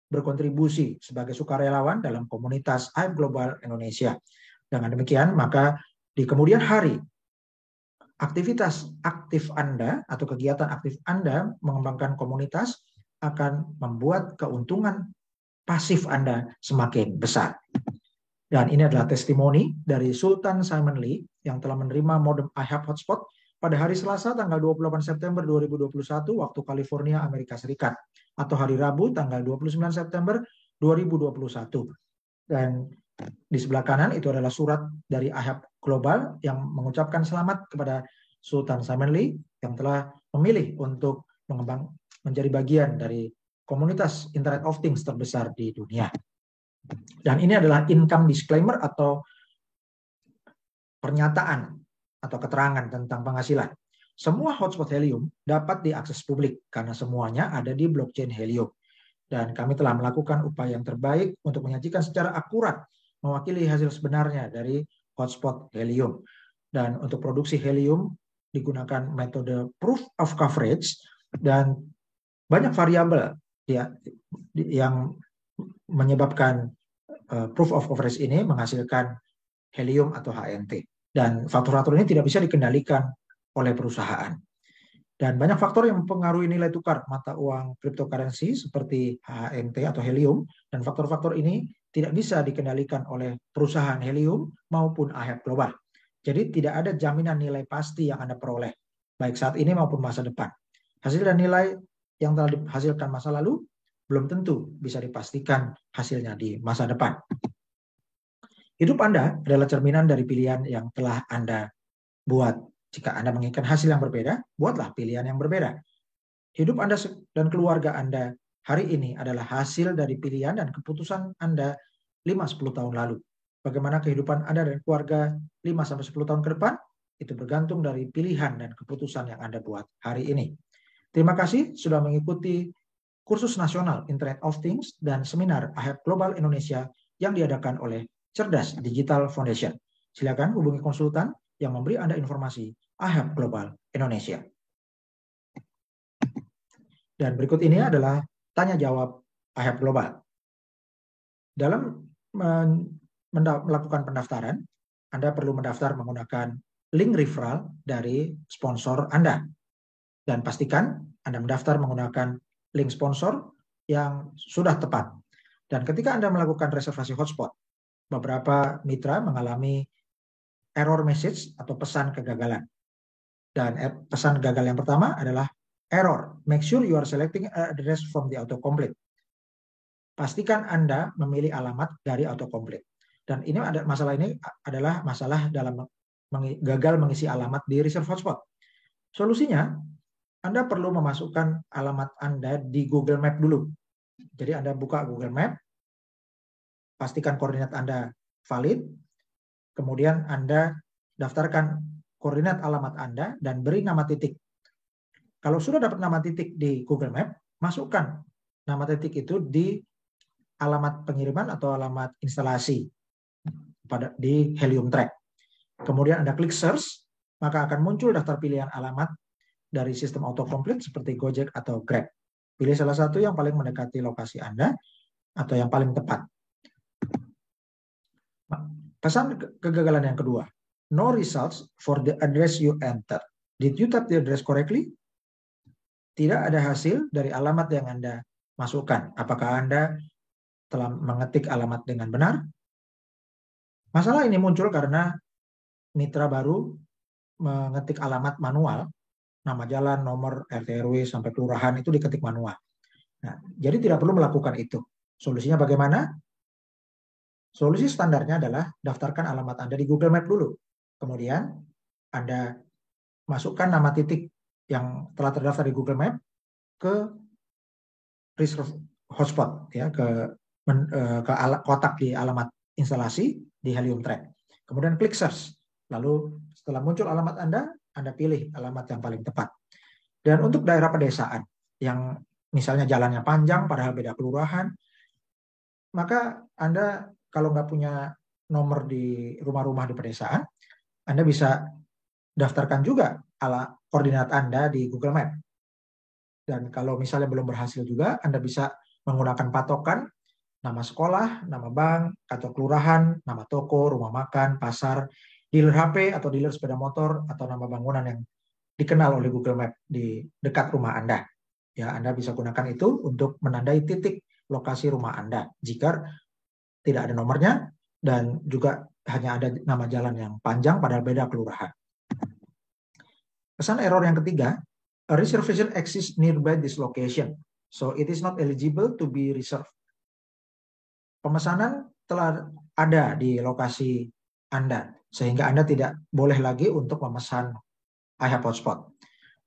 berkontribusi sebagai sukarelawan dalam komunitas AHEP Global Indonesia. Dengan demikian, maka di kemudian hari, aktivitas aktif Anda atau kegiatan aktif Anda mengembangkan komunitas akan membuat keuntungan pasif Anda semakin besar. Dan ini adalah testimoni dari Sultan Simon Lee yang telah menerima modem AHEP Hotspot pada hari Selasa tanggal 28 September 2021 waktu California, Amerika Serikat, atau hari Rabu tanggal 29 September 2021. Dan di sebelah kanan itu adalah surat dari AHEP Global yang mengucapkan selamat kepada Sultan Simon Lee yang telah memilih untuk menjadi bagian dari komunitas Internet of Things terbesar di dunia. Dan ini adalah income disclaimer atau pernyataan atau keterangan tentang penghasilan. Semua hotspot Helium dapat diakses publik karena semuanya ada di blockchain Helium. Dan kami telah melakukan upaya yang terbaik untuk menyajikan secara akurat mewakili hasil sebenarnya dari hotspot Helium. Dan untuk produksi Helium digunakan metode proof of coverage dan banyak variabel ya, yang menyebabkan proof of coverage ini menghasilkan Helium atau HNT. Dan faktor-faktor ini tidak bisa dikendalikan oleh perusahaan. Dan banyak faktor yang mempengaruhi nilai tukar mata uang cryptocurrency seperti HNT atau Helium, dan faktor-faktor ini tidak bisa dikendalikan oleh perusahaan Helium maupun AHEP Global. Jadi tidak ada jaminan nilai pasti yang Anda peroleh, baik saat ini maupun masa depan. Hasil dan nilai yang telah dihasilkan masa lalu belum tentu bisa dipastikan hasilnya di masa depan. Hidup Anda adalah cerminan dari pilihan yang telah Anda buat. Jika Anda menginginkan hasil yang berbeda, buatlah pilihan yang berbeda. Hidup Anda dan keluarga Anda hari ini adalah hasil dari pilihan dan keputusan Anda 5-10 tahun lalu. Bagaimana kehidupan Anda dan keluarga 5-10 tahun ke depan, itu bergantung dari pilihan dan keputusan yang Anda buat hari ini. Terima kasih sudah mengikuti kursus nasional Internet of Things dan seminar AHEP Global Indonesia yang diadakan oleh Cerdas Digital Foundation. Silakan hubungi konsultan yang memberi Anda informasi AHEP Global Indonesia. Dan berikut ini adalah tanya jawab AHEP Global. Dalam melakukan pendaftaran, Anda perlu mendaftar menggunakan link referral dari sponsor Anda. Dan pastikan Anda mendaftar menggunakan link sponsor yang sudah tepat. Dan ketika Anda melakukan reservasi hotspot, beberapa mitra mengalami error message atau pesan kegagalan. Dan pesan gagal yang pertama adalah error. Make sure you are selecting address from the autocomplete. Pastikan Anda memilih alamat dari autocomplete. Dan ini masalah ini adalah masalah dalam gagal mengisi alamat di reserve hotspot. Solusinya, Anda perlu memasukkan alamat Anda di Google Map dulu. Jadi Anda buka Google Map, pastikan koordinat Anda valid, kemudian Anda daftarkan koordinat alamat Anda dan beri nama titik. Kalau sudah dapat nama titik di Google Map, masukkan nama titik itu di alamat pengiriman atau alamat instalasi di Helium Track. Kemudian Anda klik search, maka akan muncul daftar pilihan alamat dari sistem autocomplete seperti Gojek atau Grab. Pilih salah satu yang paling mendekati lokasi Anda atau yang paling tepat. Pesan kegagalan yang kedua, no results for the address you enter. Did you type the address correctly? Tidak ada hasil dari alamat yang Anda masukkan. Apakah Anda telah mengetik alamat dengan benar. Masalah ini muncul karena mitra baru mengetik alamat manual, nama jalan, nomor RT RW sampai kelurahan itu diketik manual. Nah, jadi tidak perlu melakukan itu. Solusinya bagaimana? Solusi standarnya adalah daftarkan alamat Anda di Google Map dulu. Kemudian Anda masukkan nama titik yang telah terdaftar di Google Map ke reserve hotspot, ya, ke kotak di alamat instalasi di Helium Track. Kemudian klik search. Lalu setelah muncul alamat Anda pilih alamat yang paling tepat. Dan untuk daerah pedesaan yang misalnya jalannya panjang padahal beda kelurahan, maka Anda kalau nggak punya nomor di rumah-rumah di pedesaan, Anda bisa daftarkan juga koordinat Anda di Google Map. Dan kalau misalnya belum berhasil juga, Anda bisa menggunakan patokan nama sekolah, nama bank, atau kelurahan, nama toko, rumah makan, pasar, dealer HP atau dealer sepeda motor, atau nama bangunan yang dikenal oleh Google Map di dekat rumah Anda. Ya, Anda bisa gunakan itu untuk menandai titik lokasi rumah Anda jika tidak ada nomornya dan juga hanya ada nama jalan yang panjang padahal beda kelurahan. Pesan error yang ketiga, a reservation exists nearby this location, so it is not eligible to be reserved. Pemesanan telah ada di lokasi Anda, sehingga Anda tidak boleh lagi untuk memesan IHAB hotspot.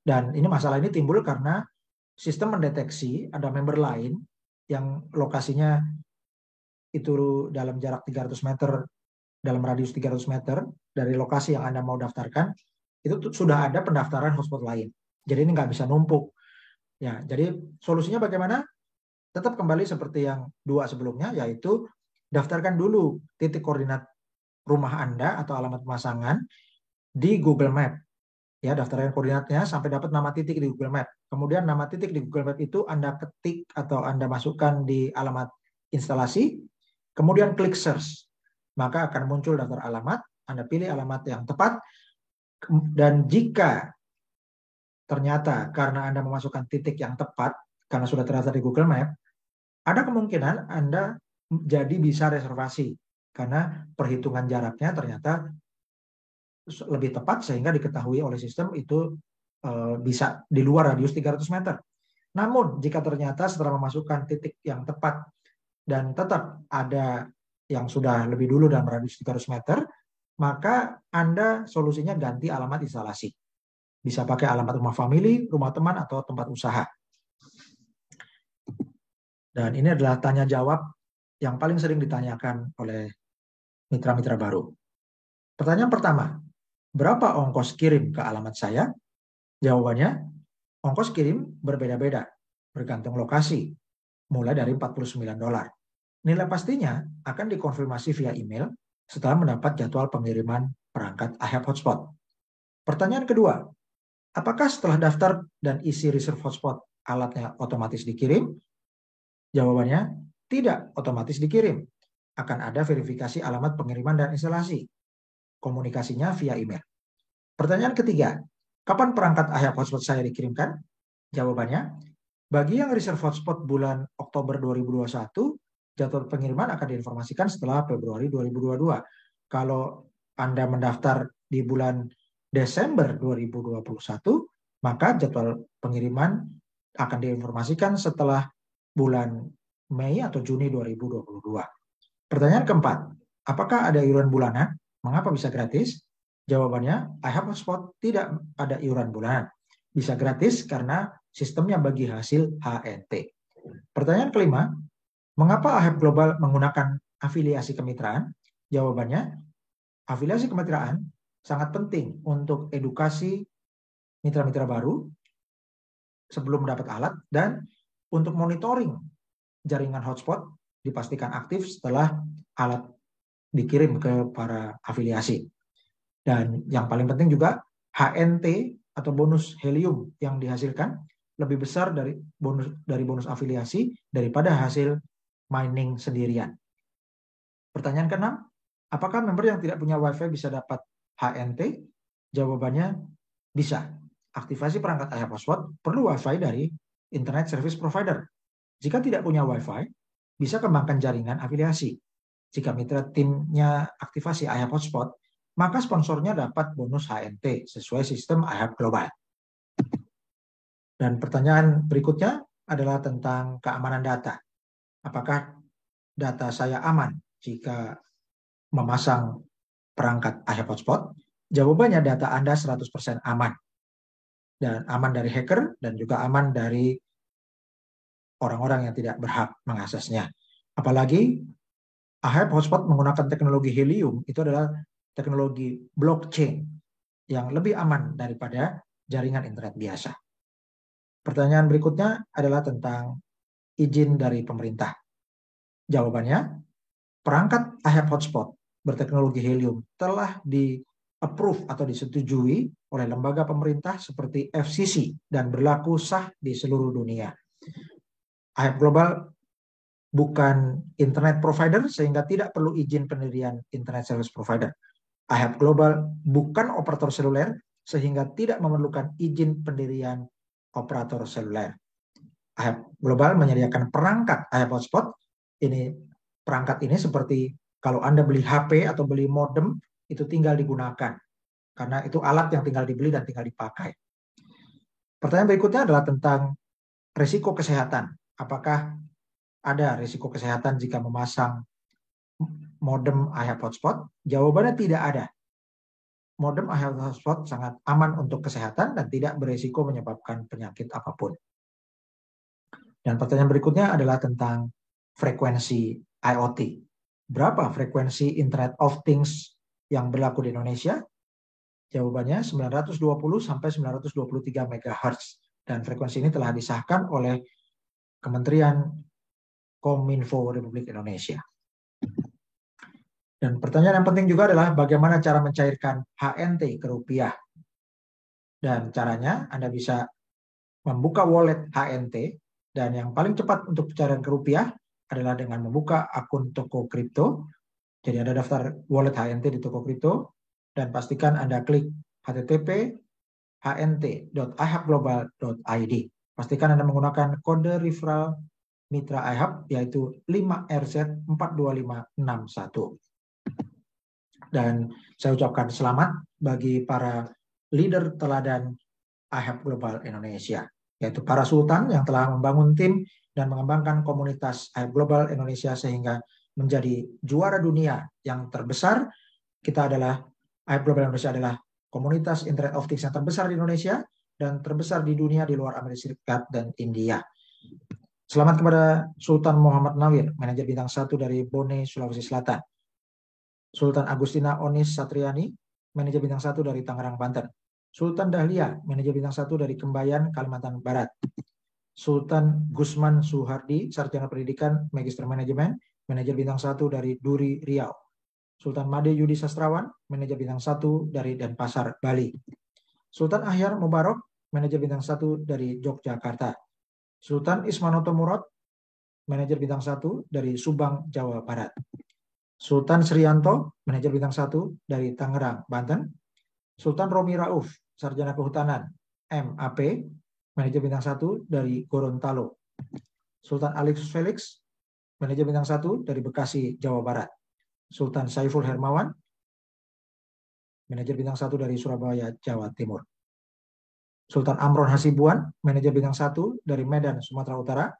Dan masalah ini timbul karena sistem mendeteksi ada member lain yang lokasinya itu dalam jarak 300 meter, dalam radius 300 meter dari lokasi yang Anda mau daftarkan, itu sudah ada pendaftaran hotspot lain. Jadi ini nggak bisa numpuk. Ya, jadi solusinya bagaimana? Tetap kembali seperti yang dua sebelumnya, yaitu daftarkan dulu titik koordinat rumah Anda atau alamat pemasangan di Google Map. Ya, daftarkan koordinatnya sampai dapat nama titik di Google Map. Kemudian nama titik di Google Map itu Anda ketik atau Anda masukkan di alamat instalasi, kemudian klik search. Maka akan muncul daftar alamat, Anda pilih alamat yang tepat, dan jika ternyata karena Anda memasukkan titik yang tepat, karena sudah terdaftar di Google Map, ada kemungkinan Anda jadi bisa reservasi karena perhitungan jaraknya ternyata lebih tepat sehingga diketahui oleh sistem itu bisa di luar radius 300 meter. Namun jika ternyata setelah memasukkan titik yang tepat dan tetap ada yang sudah lebih dulu dalam radius 300 meter, maka Anda solusinya ganti alamat instalasi. Bisa pakai alamat rumah famili, rumah teman, atau tempat usaha. Dan ini adalah tanya jawab yang paling sering ditanyakan oleh mitra-mitra baru. Pertanyaan pertama, berapa ongkos kirim ke alamat saya? Jawabannya, ongkos kirim berbeda-beda, bergantung lokasi, mulai dari $49. Nilai pastinya akan dikonfirmasi via email setelah mendapat jadwal pengiriman perangkat IHAB hotspot. Pertanyaan kedua, apakah setelah daftar dan isi reserve hotspot alatnya otomatis dikirim? Jawabannya, tidak otomatis dikirim. Akan ada verifikasi alamat pengiriman dan instalasi. Komunikasinya via email. Pertanyaan ketiga, kapan perangkat IHAB hotspot saya dikirimkan? Jawabannya, bagi yang reserve hotspot bulan Oktober 2021, jadwal pengiriman akan diinformasikan setelah Februari 2022. Kalau Anda mendaftar di bulan Desember 2021, maka jadwal pengiriman akan diinformasikan setelah bulan Mei atau Juni 2022. Pertanyaan keempat, apakah ada iuran bulanan? Mengapa bisa gratis? Jawabannya, IHAB hotspot tidak ada iuran bulanan. Bisa gratis karena sistemnya bagi hasil HNT. Pertanyaan kelima, mengapa IHAB Global menggunakan afiliasi kemitraan? Jawabannya, afiliasi kemitraan sangat penting untuk edukasi mitra-mitra baru sebelum mendapat alat dan untuk monitoring jaringan hotspot dipastikan aktif setelah alat dikirim ke para afiliasi. Dan yang paling penting juga HNT atau bonus helium yang dihasilkan lebih besar dari bonus afiliasi daripada hasil mining sendirian. Pertanyaan keenam, apakah member yang tidak punya WiFi bisa dapat HNT? Jawabannya bisa. Aktivasi perangkat IHAB hotspot perlu WiFi dari Internet Service Provider. Jika tidak punya WiFi, bisa kembangkan jaringan afiliasi. Jika mitra timnya aktivasi iHub Hotspot, maka sponsornya dapat bonus HNT sesuai sistem iHub Global. Dan pertanyaan berikutnya adalah tentang keamanan data. Apakah data saya aman jika memasang perangkat iHub Hotspot? Jawabannya data Anda 100% aman. Dan aman dari hacker dan juga aman dari orang-orang yang tidak berhak mengaksesnya. Apalagi iHub Hotspot menggunakan teknologi Helium, itu adalah teknologi blockchain yang lebih aman daripada jaringan internet biasa. Pertanyaan berikutnya adalah tentang izin dari pemerintah. Jawabannya, perangkat iHub Hotspot berteknologi Helium telah di-approve atau disetujui oleh lembaga pemerintah seperti FCC dan berlaku sah di seluruh dunia. iHub Global bukan internet provider sehingga tidak perlu izin pendirian internet service provider. iHub Global bukan operator seluler sehingga tidak memerlukan izin pendirian operator seluler. iHub Global menyediakan perangkat iHub Hotspot. Perangkat ini seperti kalau Anda beli HP atau beli modem, itu tinggal digunakan. Karena itu alat yang tinggal dibeli dan tinggal dipakai. Pertanyaan berikutnya adalah tentang risiko kesehatan. Apakah ada risiko kesehatan jika memasang modem iHub Hotspot? Jawabannya tidak ada. Modem iHub Hotspot sangat aman untuk kesehatan dan tidak berisiko menyebabkan penyakit apapun. Dan pertanyaan berikutnya adalah tentang frekuensi IoT. Berapa frekuensi Internet of Things yang berlaku di Indonesia? Jawabannya 920 sampai 923 MHz. Dan frekuensi ini telah disahkan oleh Kementerian Kominfo Republik Indonesia. Dan pertanyaan yang penting juga adalah bagaimana cara mencairkan HNT ke rupiah. Dan caranya Anda bisa membuka wallet HNT, dan yang paling cepat untuk pencairan ke rupiah adalah dengan membuka akun toko kripto. Jadi Anda daftar wallet HNT di toko kripto, dan pastikan Anda klik http://hnt.ihubglobal.id. Pastikan Anda menggunakan kode referral Mitra iHub yaitu 5RZ42561. Dan saya ucapkan selamat bagi para leader teladan iHub Global Indonesia, yaitu para sultan yang telah membangun tim dan mengembangkan komunitas iHub Global Indonesia sehingga menjadi juara dunia yang terbesar. Kita adalah iHub Global Indonesia adalah komunitas Internet of Things yang terbesar di Indonesia dan terbesar di dunia di luar Amerika Serikat dan India. Selamat kepada Sultan Muhammad Nawir, manajer bintang 1 dari Bone, Sulawesi Selatan. Sultan Agustina Onis Satriani, manajer bintang 1 dari Tangerang, Banten. Sultan Dahlia, manajer bintang 1 dari Kembayan, Kalimantan Barat. Sultan Gusman Suhardi, sarjana pendidikan, magister manajemen, manajer bintang 1 dari Duri, Riau. Sultan Made Yudi Sastrawan, manajer bintang 1 dari Denpasar, Bali. Sultan Ahyar Mubarok, manajer bintang 1 dari Yogyakarta. Sultan Ismanoto Murad, manajer bintang 1 dari Subang, Jawa Barat. Sultan Srianto, manajer bintang 1 dari Tangerang, Banten. Sultan Romi Rauf, sarjana kehutanan, MAP, manajer bintang 1 dari Gorontalo. Sultan Alex Felix, manajer bintang 1 dari Bekasi, Jawa Barat. Sultan Saiful Hermawan, manajer bintang 1 dari Surabaya, Jawa Timur. Sultan Amron Hasibuan, manajer bintang 1 dari Medan, Sumatera Utara.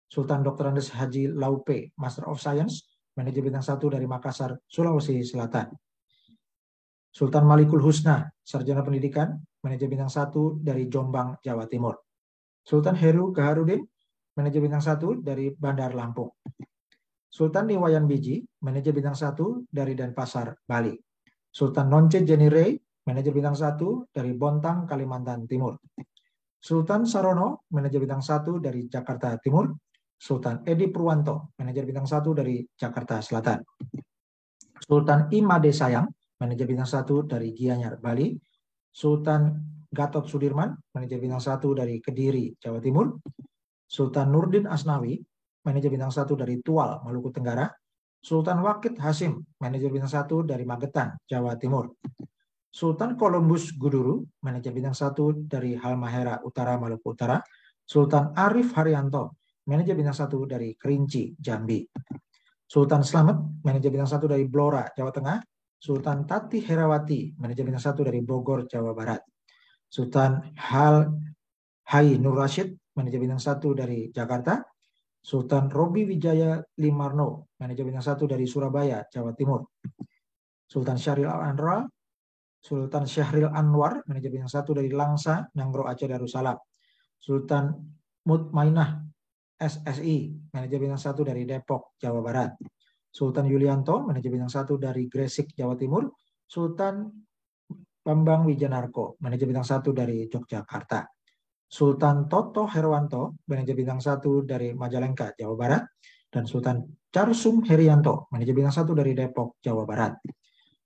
Sultan Dr. Andes Haji Laupe, Master of Science, manajer bintang 1 dari Makassar, Sulawesi Selatan. Sultan Malikul Husna, sarjana pendidikan, manajer bintang 1 dari Jombang, Jawa Timur. Sultan Heru Gaharudin, manajer bintang 1 dari Bandar Lampung. Sultan Niwayan Biji, manajer bintang 1 dari Denpasar, Bali. Sultan Nonce Jenny Rey, manajer bintang 1 dari Bontang, Kalimantan Timur. Sultan Sarono, manajer bintang 1 dari Jakarta Timur. Sultan Edi Purwanto, manajer bintang 1 dari Jakarta Selatan. Sultan Imade Sayang, manajer bintang 1 dari Gianyar, Bali. Sultan Gatot Sudirman, manajer bintang 1 dari Kediri, Jawa Timur. Sultan Nurdin Asnawi, manajer bintang 1 dari Tual, Maluku Tenggara. Sultan Wakid Hasim, manajer bintang 1 dari Magetan, Jawa Timur. Sultan Columbus Guduru, manajer bintang 1 dari Halmahera Utara, Maluku Utara. Sultan Arif Haryanto, manajer bintang 1 dari Kerinci, Jambi. Sultan Slamet, manajer bintang 1 dari Blora, Jawa Tengah. Sultan Tati Herawati, manajer bintang 1 dari Bogor, Jawa Barat. Sultan Hai Nur Rashid, manajer bintang 1 dari Jakarta. Sultan Robi Wijaya Limarno, manajer bintang 1 dari Surabaya, Jawa Timur. Sultan Syahril Anwar, manajer bintang 1 dari Langsa, Nanggro Aceh Darussalam. Sultan Mutmainah SSI, manajer bintang 1 dari Depok, Jawa Barat. Sultan Yulianto, manajer bintang 1 dari Gresik, Jawa Timur. Sultan Bambang Wijanarko, manajer bintang 1 dari Yogyakarta. Sultan Toto Herwanto, manajer bintang 1 dari Majalengka, Jawa Barat. Dan Sultan Charsum Herianto, manajer bintang 1 dari Depok, Jawa Barat.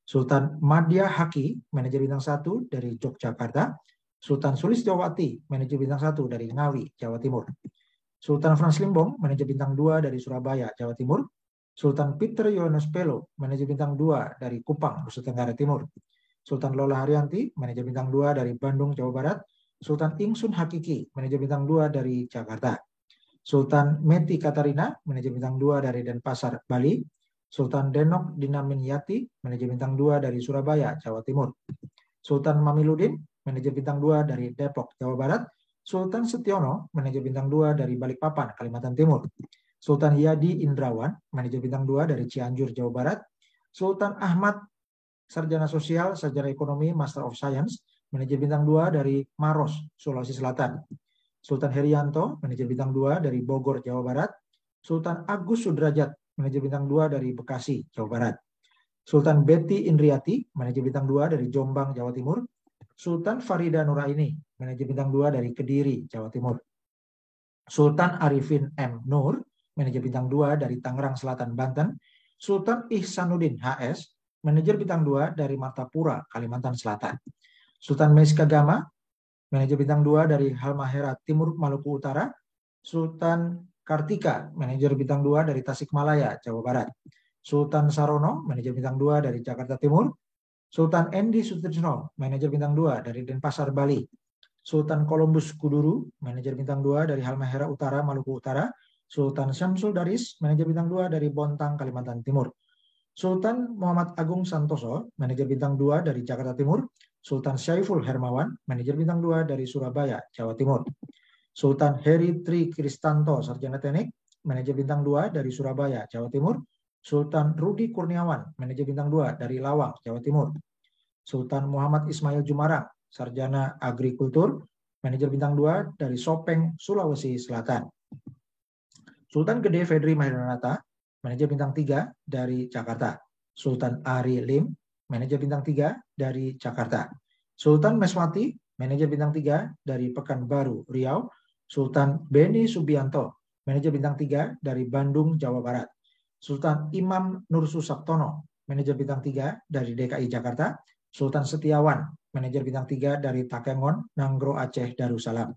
Sultan Madya Haki, manajer bintang 1 dari Yogyakarta. Sultan Sulistyowati, manajer bintang 1 dari Ngawi, Jawa Timur. Sultan Frans Limbong, manajer bintang 2 dari Surabaya, Jawa Timur. Sultan Peter Yohanes Pelo, manajer bintang 2 dari Kupang, Nusa Tenggara Timur. Sultan Lola Haryanti, manajer bintang 2 dari Bandung, Jawa Barat. Sultan Ingsun Hakiki, manajer bintang 2 dari Jakarta. Sultan Meti Katarina, manajer bintang 2 dari Denpasar, Bali. Sultan Denok Dinaminiati, manajer bintang 2 dari Surabaya, Jawa Timur. Sultan Mamiludin, manajer bintang 2 dari Depok, Jawa Barat. Sultan Setiono, manajer bintang 2 dari Balikpapan, Kalimantan Timur. Sultan Yadi Indrawan, manajer bintang 2 dari Cianjur, Jawa Barat. Sultan Ahmad, Sarjana Sosial, Sarjana Ekonomi, Master of Science, manajer bintang 2 dari Maros, Sulawesi Selatan. Sultan Herianto, manajer bintang 2 dari Bogor, Jawa Barat. Sultan Agus Sudrajat, manajer bintang 2 dari Bekasi, Jawa Barat. Sultan Betty Indriati, manajer bintang 2 dari Jombang, Jawa Timur. Sultan Farida Nuraini, manajer bintang 2 dari Kediri, Jawa Timur. Sultan Arifin M. Nur, manajer bintang 2 dari Tangerang Selatan, Banten. Sultan Ihsanuddin HS, manajer bintang 2 dari Martapura, Kalimantan Selatan. Sultan Meiska Gama, manajer bintang 2 dari Halmahera Timur, Maluku Utara. Sultan Kartika, manajer bintang 2 dari Tasikmalaya, Jawa Barat. Sultan Sarono, manajer bintang 2 dari Jakarta Timur. Sultan Endi Sutrisno, manajer bintang 2 dari Denpasar, Bali. Sultan Columbus Kuduru, manajer bintang 2 dari Halmahera Utara, Maluku Utara. Sultan Syamsul Daris, manajer bintang 2 dari Bontang, Kalimantan Timur. Sultan Muhammad Agung Santoso, manajer bintang 2 dari Jakarta Timur. Sultan Syaiful Hermawan, manajer bintang 2 dari Surabaya, Jawa Timur. Sultan Heri Tri Kristanto, Sarjana Teknik, manajer bintang 2 dari Surabaya, Jawa Timur. Sultan Rudi Kurniawan, manajer bintang 2 dari Lawang, Jawa Timur. Sultan Muhammad Ismail Jumarang, Sarjana Agrikultur, manajer bintang 2 dari Sopeng, Sulawesi Selatan. Sultan Gede Fedri Mahendranata, manajer bintang 3 dari Jakarta. Sultan Ari Lim, manajer bintang 3 dari Jakarta. Sultan Meswati, manajer bintang 3 dari Pekanbaru, Riau. Sultan Beni Subianto, manajer bintang 3 dari Bandung, Jawa Barat. Sultan Imam Nur Susaptono, manajer bintang 3 dari DKI Jakarta. Sultan Setiawan, manajer bintang 3 dari Takengon, Nanggro Aceh Darussalam.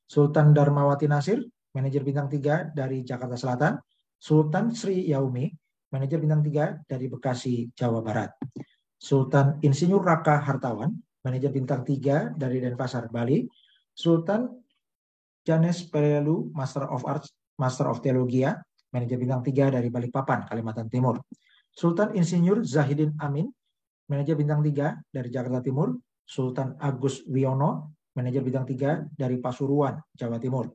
Sultan Darmawati Nasir, manajer bintang 3 dari Jakarta Selatan. Sultan Sri Yaumi, manajer bintang 3 dari Bekasi, Jawa Barat. Sultan Insinyur Raka Hartawan, manajer bintang 3 dari Denpasar, Bali. Sultan Janes Perelu, Master of Arts, Master of Theologia, manajer bintang 3 dari Balikpapan, Kalimantan Timur. Sultan Insinyur Zahidin Amin, manajer bintang 3 dari Jakarta Timur. Sultan Agus Wiono, manajer bintang 3 dari Pasuruan, Jawa Timur.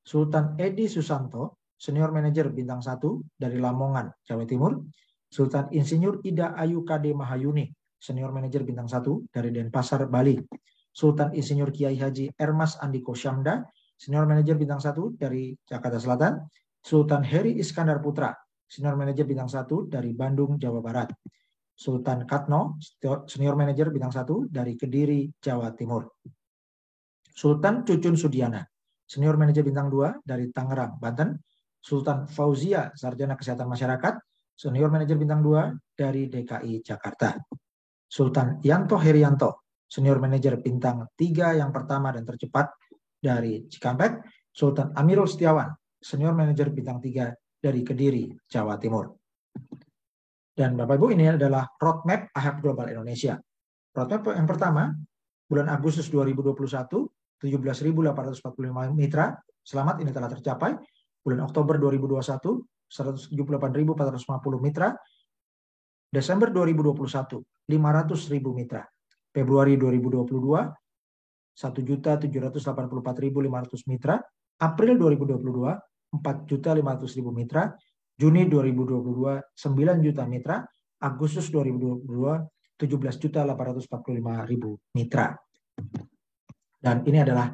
Sultan Edi Susanto, senior manajer bintang 1 dari Lamongan, Jawa Timur. Sultan Insinyur Ida Ayu Kade Mahayuni, senior manajer bintang 1 dari Denpasar, Bali. Sultan Insinyur Kiai Haji Ermas Andiko Syamda, senior manajer bintang 1 dari Jakarta Selatan. Sultan Heri Iskandar Putra, senior manajer bintang 1 dari Bandung, Jawa Barat. Sultan Katno, senior manajer bintang 1 dari Kediri, Jawa Timur. Sultan Cucun Sudiana, senior manajer bintang 2 dari Tangerang, Banten. Sultan Fauzia, sarjana kesehatan masyarakat, senior manajer bintang 2 dari DKI Jakarta. Sultan Yanto Herianto, senior manajer bintang 3 yang pertama dan tercepat dari Cikampek. Sultan Amirul Setiawan, senior manajer bintang 3 dari Kediri, Jawa Timur. Dan Bapak Ibu, ini adalah roadmap AHEP Global Indonesia. Roadmap yang pertama, bulan Agustus 2021, 17.845 mitra, selamat, ini telah tercapai. Bulan Oktober 2021, 178.450 mitra. Desember 2021, 500.000 mitra. Februari 2022, 1.784.500 mitra. April 2022, 4.500.000 mitra. Juni 2022, 9 juta mitra. Agustus 2022, 17.845.000 mitra. Dan ini adalah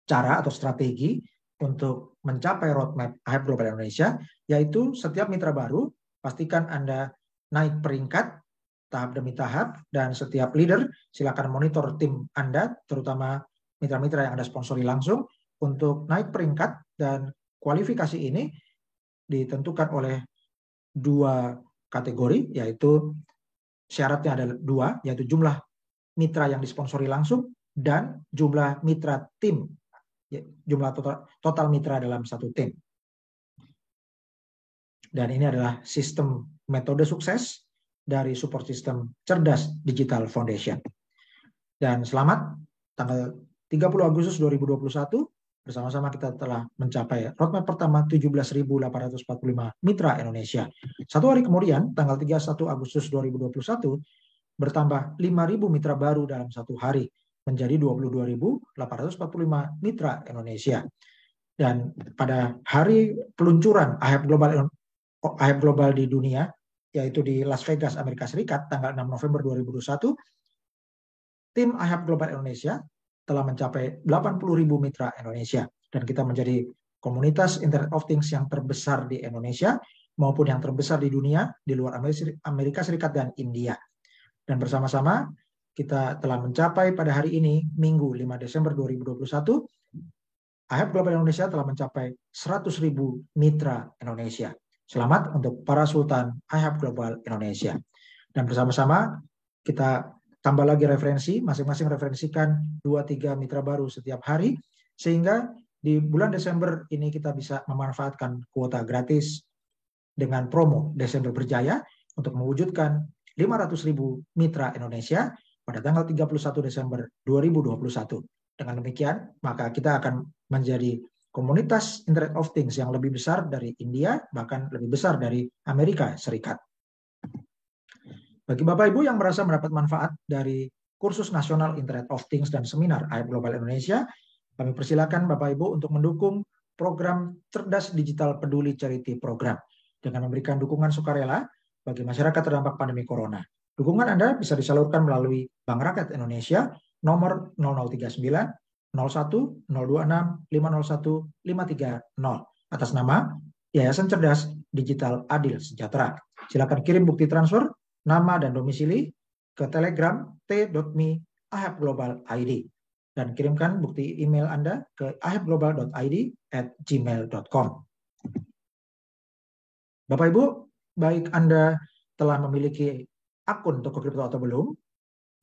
cara atau strategi untuk mencapai roadmap IHF Global Indonesia, yaitu setiap mitra baru, pastikan Anda naik peringkat tahap demi tahap, dan setiap leader silakan monitor tim Anda, terutama mitra-mitra yang Anda sponsori langsung, untuk naik peringkat. Dan kualifikasi ini ditentukan oleh 2 kategori, yaitu syaratnya ada 2, yaitu jumlah mitra yang disponsori langsung dan jumlah mitra tim, jumlah total mitra dalam satu tim. Dan ini adalah sistem metode sukses dari support system Cerdas Digital Foundation. Dan selamat, tanggal 30 Agustus 2021, bersama-sama kita telah mencapai roadmap pertama 17.845 mitra Indonesia. Satu hari kemudian, tanggal 31 Agustus 2021, bertambah 5.000 mitra baru dalam satu hari, menjadi 22.845 mitra Indonesia. Dan pada hari peluncuran IHF Global di dunia, yaitu di Las Vegas, Amerika Serikat, tanggal 6 November 2021, tim IHF Global Indonesia telah mencapai 80.000 mitra Indonesia. Dan kita menjadi komunitas Internet of Things yang terbesar di Indonesia, maupun yang terbesar di dunia, di luar Amerika Serikat dan India. Dan bersama-sama kita telah mencapai pada hari ini, Minggu 5 Desember 2021, IHF Global Indonesia telah mencapai 100.000 mitra Indonesia. Selamat untuk para Sultan IHF Global Indonesia. Dan bersama-sama kita tambah lagi referensi, masing-masing referensikan 2-3 mitra baru setiap hari, sehingga di bulan Desember ini kita bisa memanfaatkan kuota gratis dengan promo Desember Berjaya untuk mewujudkan 500.000 mitra Indonesia pada tanggal 31 Desember 2021. Dengan demikian, maka kita akan menjadi komunitas Internet of Things yang lebih besar dari India, bahkan lebih besar dari Amerika Serikat. Bagi Bapak Ibu yang merasa mendapat manfaat dari kursus nasional Internet of Things dan seminar IHF Global Indonesia, kami persilakan Bapak Ibu untuk mendukung program Cerdas Digital Peduli Charity Program dengan memberikan dukungan sukarela bagi masyarakat terdampak pandemi Corona. Dukungan Anda bisa disalurkan melalui Bank Rakyat Indonesia nomor 0039 01 026 501 530 atas nama Yayasan Cerdas Digital Adil Sejahtera. Silakan kirim bukti transfer, nama dan domisili ke Telegram t.me IHF Global ID dan kirimkan bukti email Anda ke ihfglobal.id@gmail.com. Bapak Ibu, baik Anda telah memiliki akun toko kripto atau belum,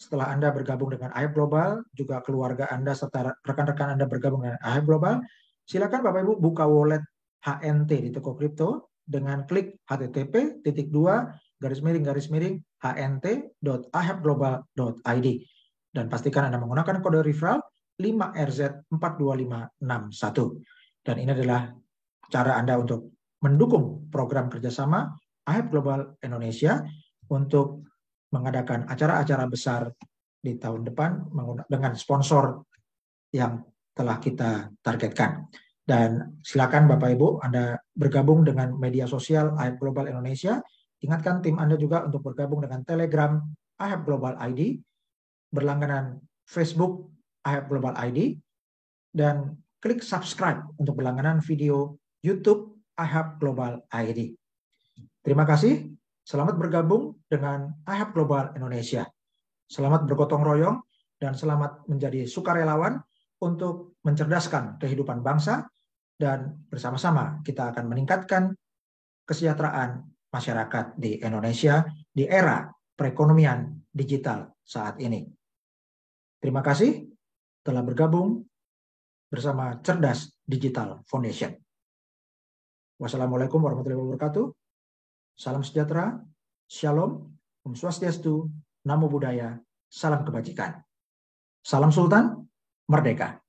setelah Anda bergabung dengan IHF Global, juga keluarga Anda serta rekan-rekan Anda bergabung dengan IHF Global, silakan Bapak Ibu buka wallet HNT di toko kripto dengan klik http://hnt.ihfglobal.id dan pastikan Anda menggunakan kode referral 5RZ42561. Dan ini adalah cara Anda untuk mendukung program kerjasama IHF Global Indonesia untuk mengadakan acara-acara besar di tahun depan dengan sponsor yang telah kita targetkan. Dan silakan Bapak Ibu Anda bergabung dengan media sosial IHF Global Indonesia. Ingatkan tim Anda juga untuk bergabung dengan Telegram IHF Global ID, berlangganan Facebook IHF Global ID, dan klik subscribe untuk berlangganan video YouTube IHF Global ID. Terima kasih. Selamat bergabung dengan IHF Global Indonesia. Selamat bergotong royong dan selamat menjadi sukarelawan untuk mencerdaskan kehidupan bangsa, dan bersama-sama kita akan meningkatkan kesejahteraan masyarakat di Indonesia di era perekonomian digital saat ini. Terima kasih telah bergabung bersama Cerdas Digital Foundation. Wassalamualaikum warahmatullahi wabarakatuh. Salam sejahtera, shalom, Om Swastiastu, Namo Buddhaya, salam kebajikan. Salam Sultan, merdeka.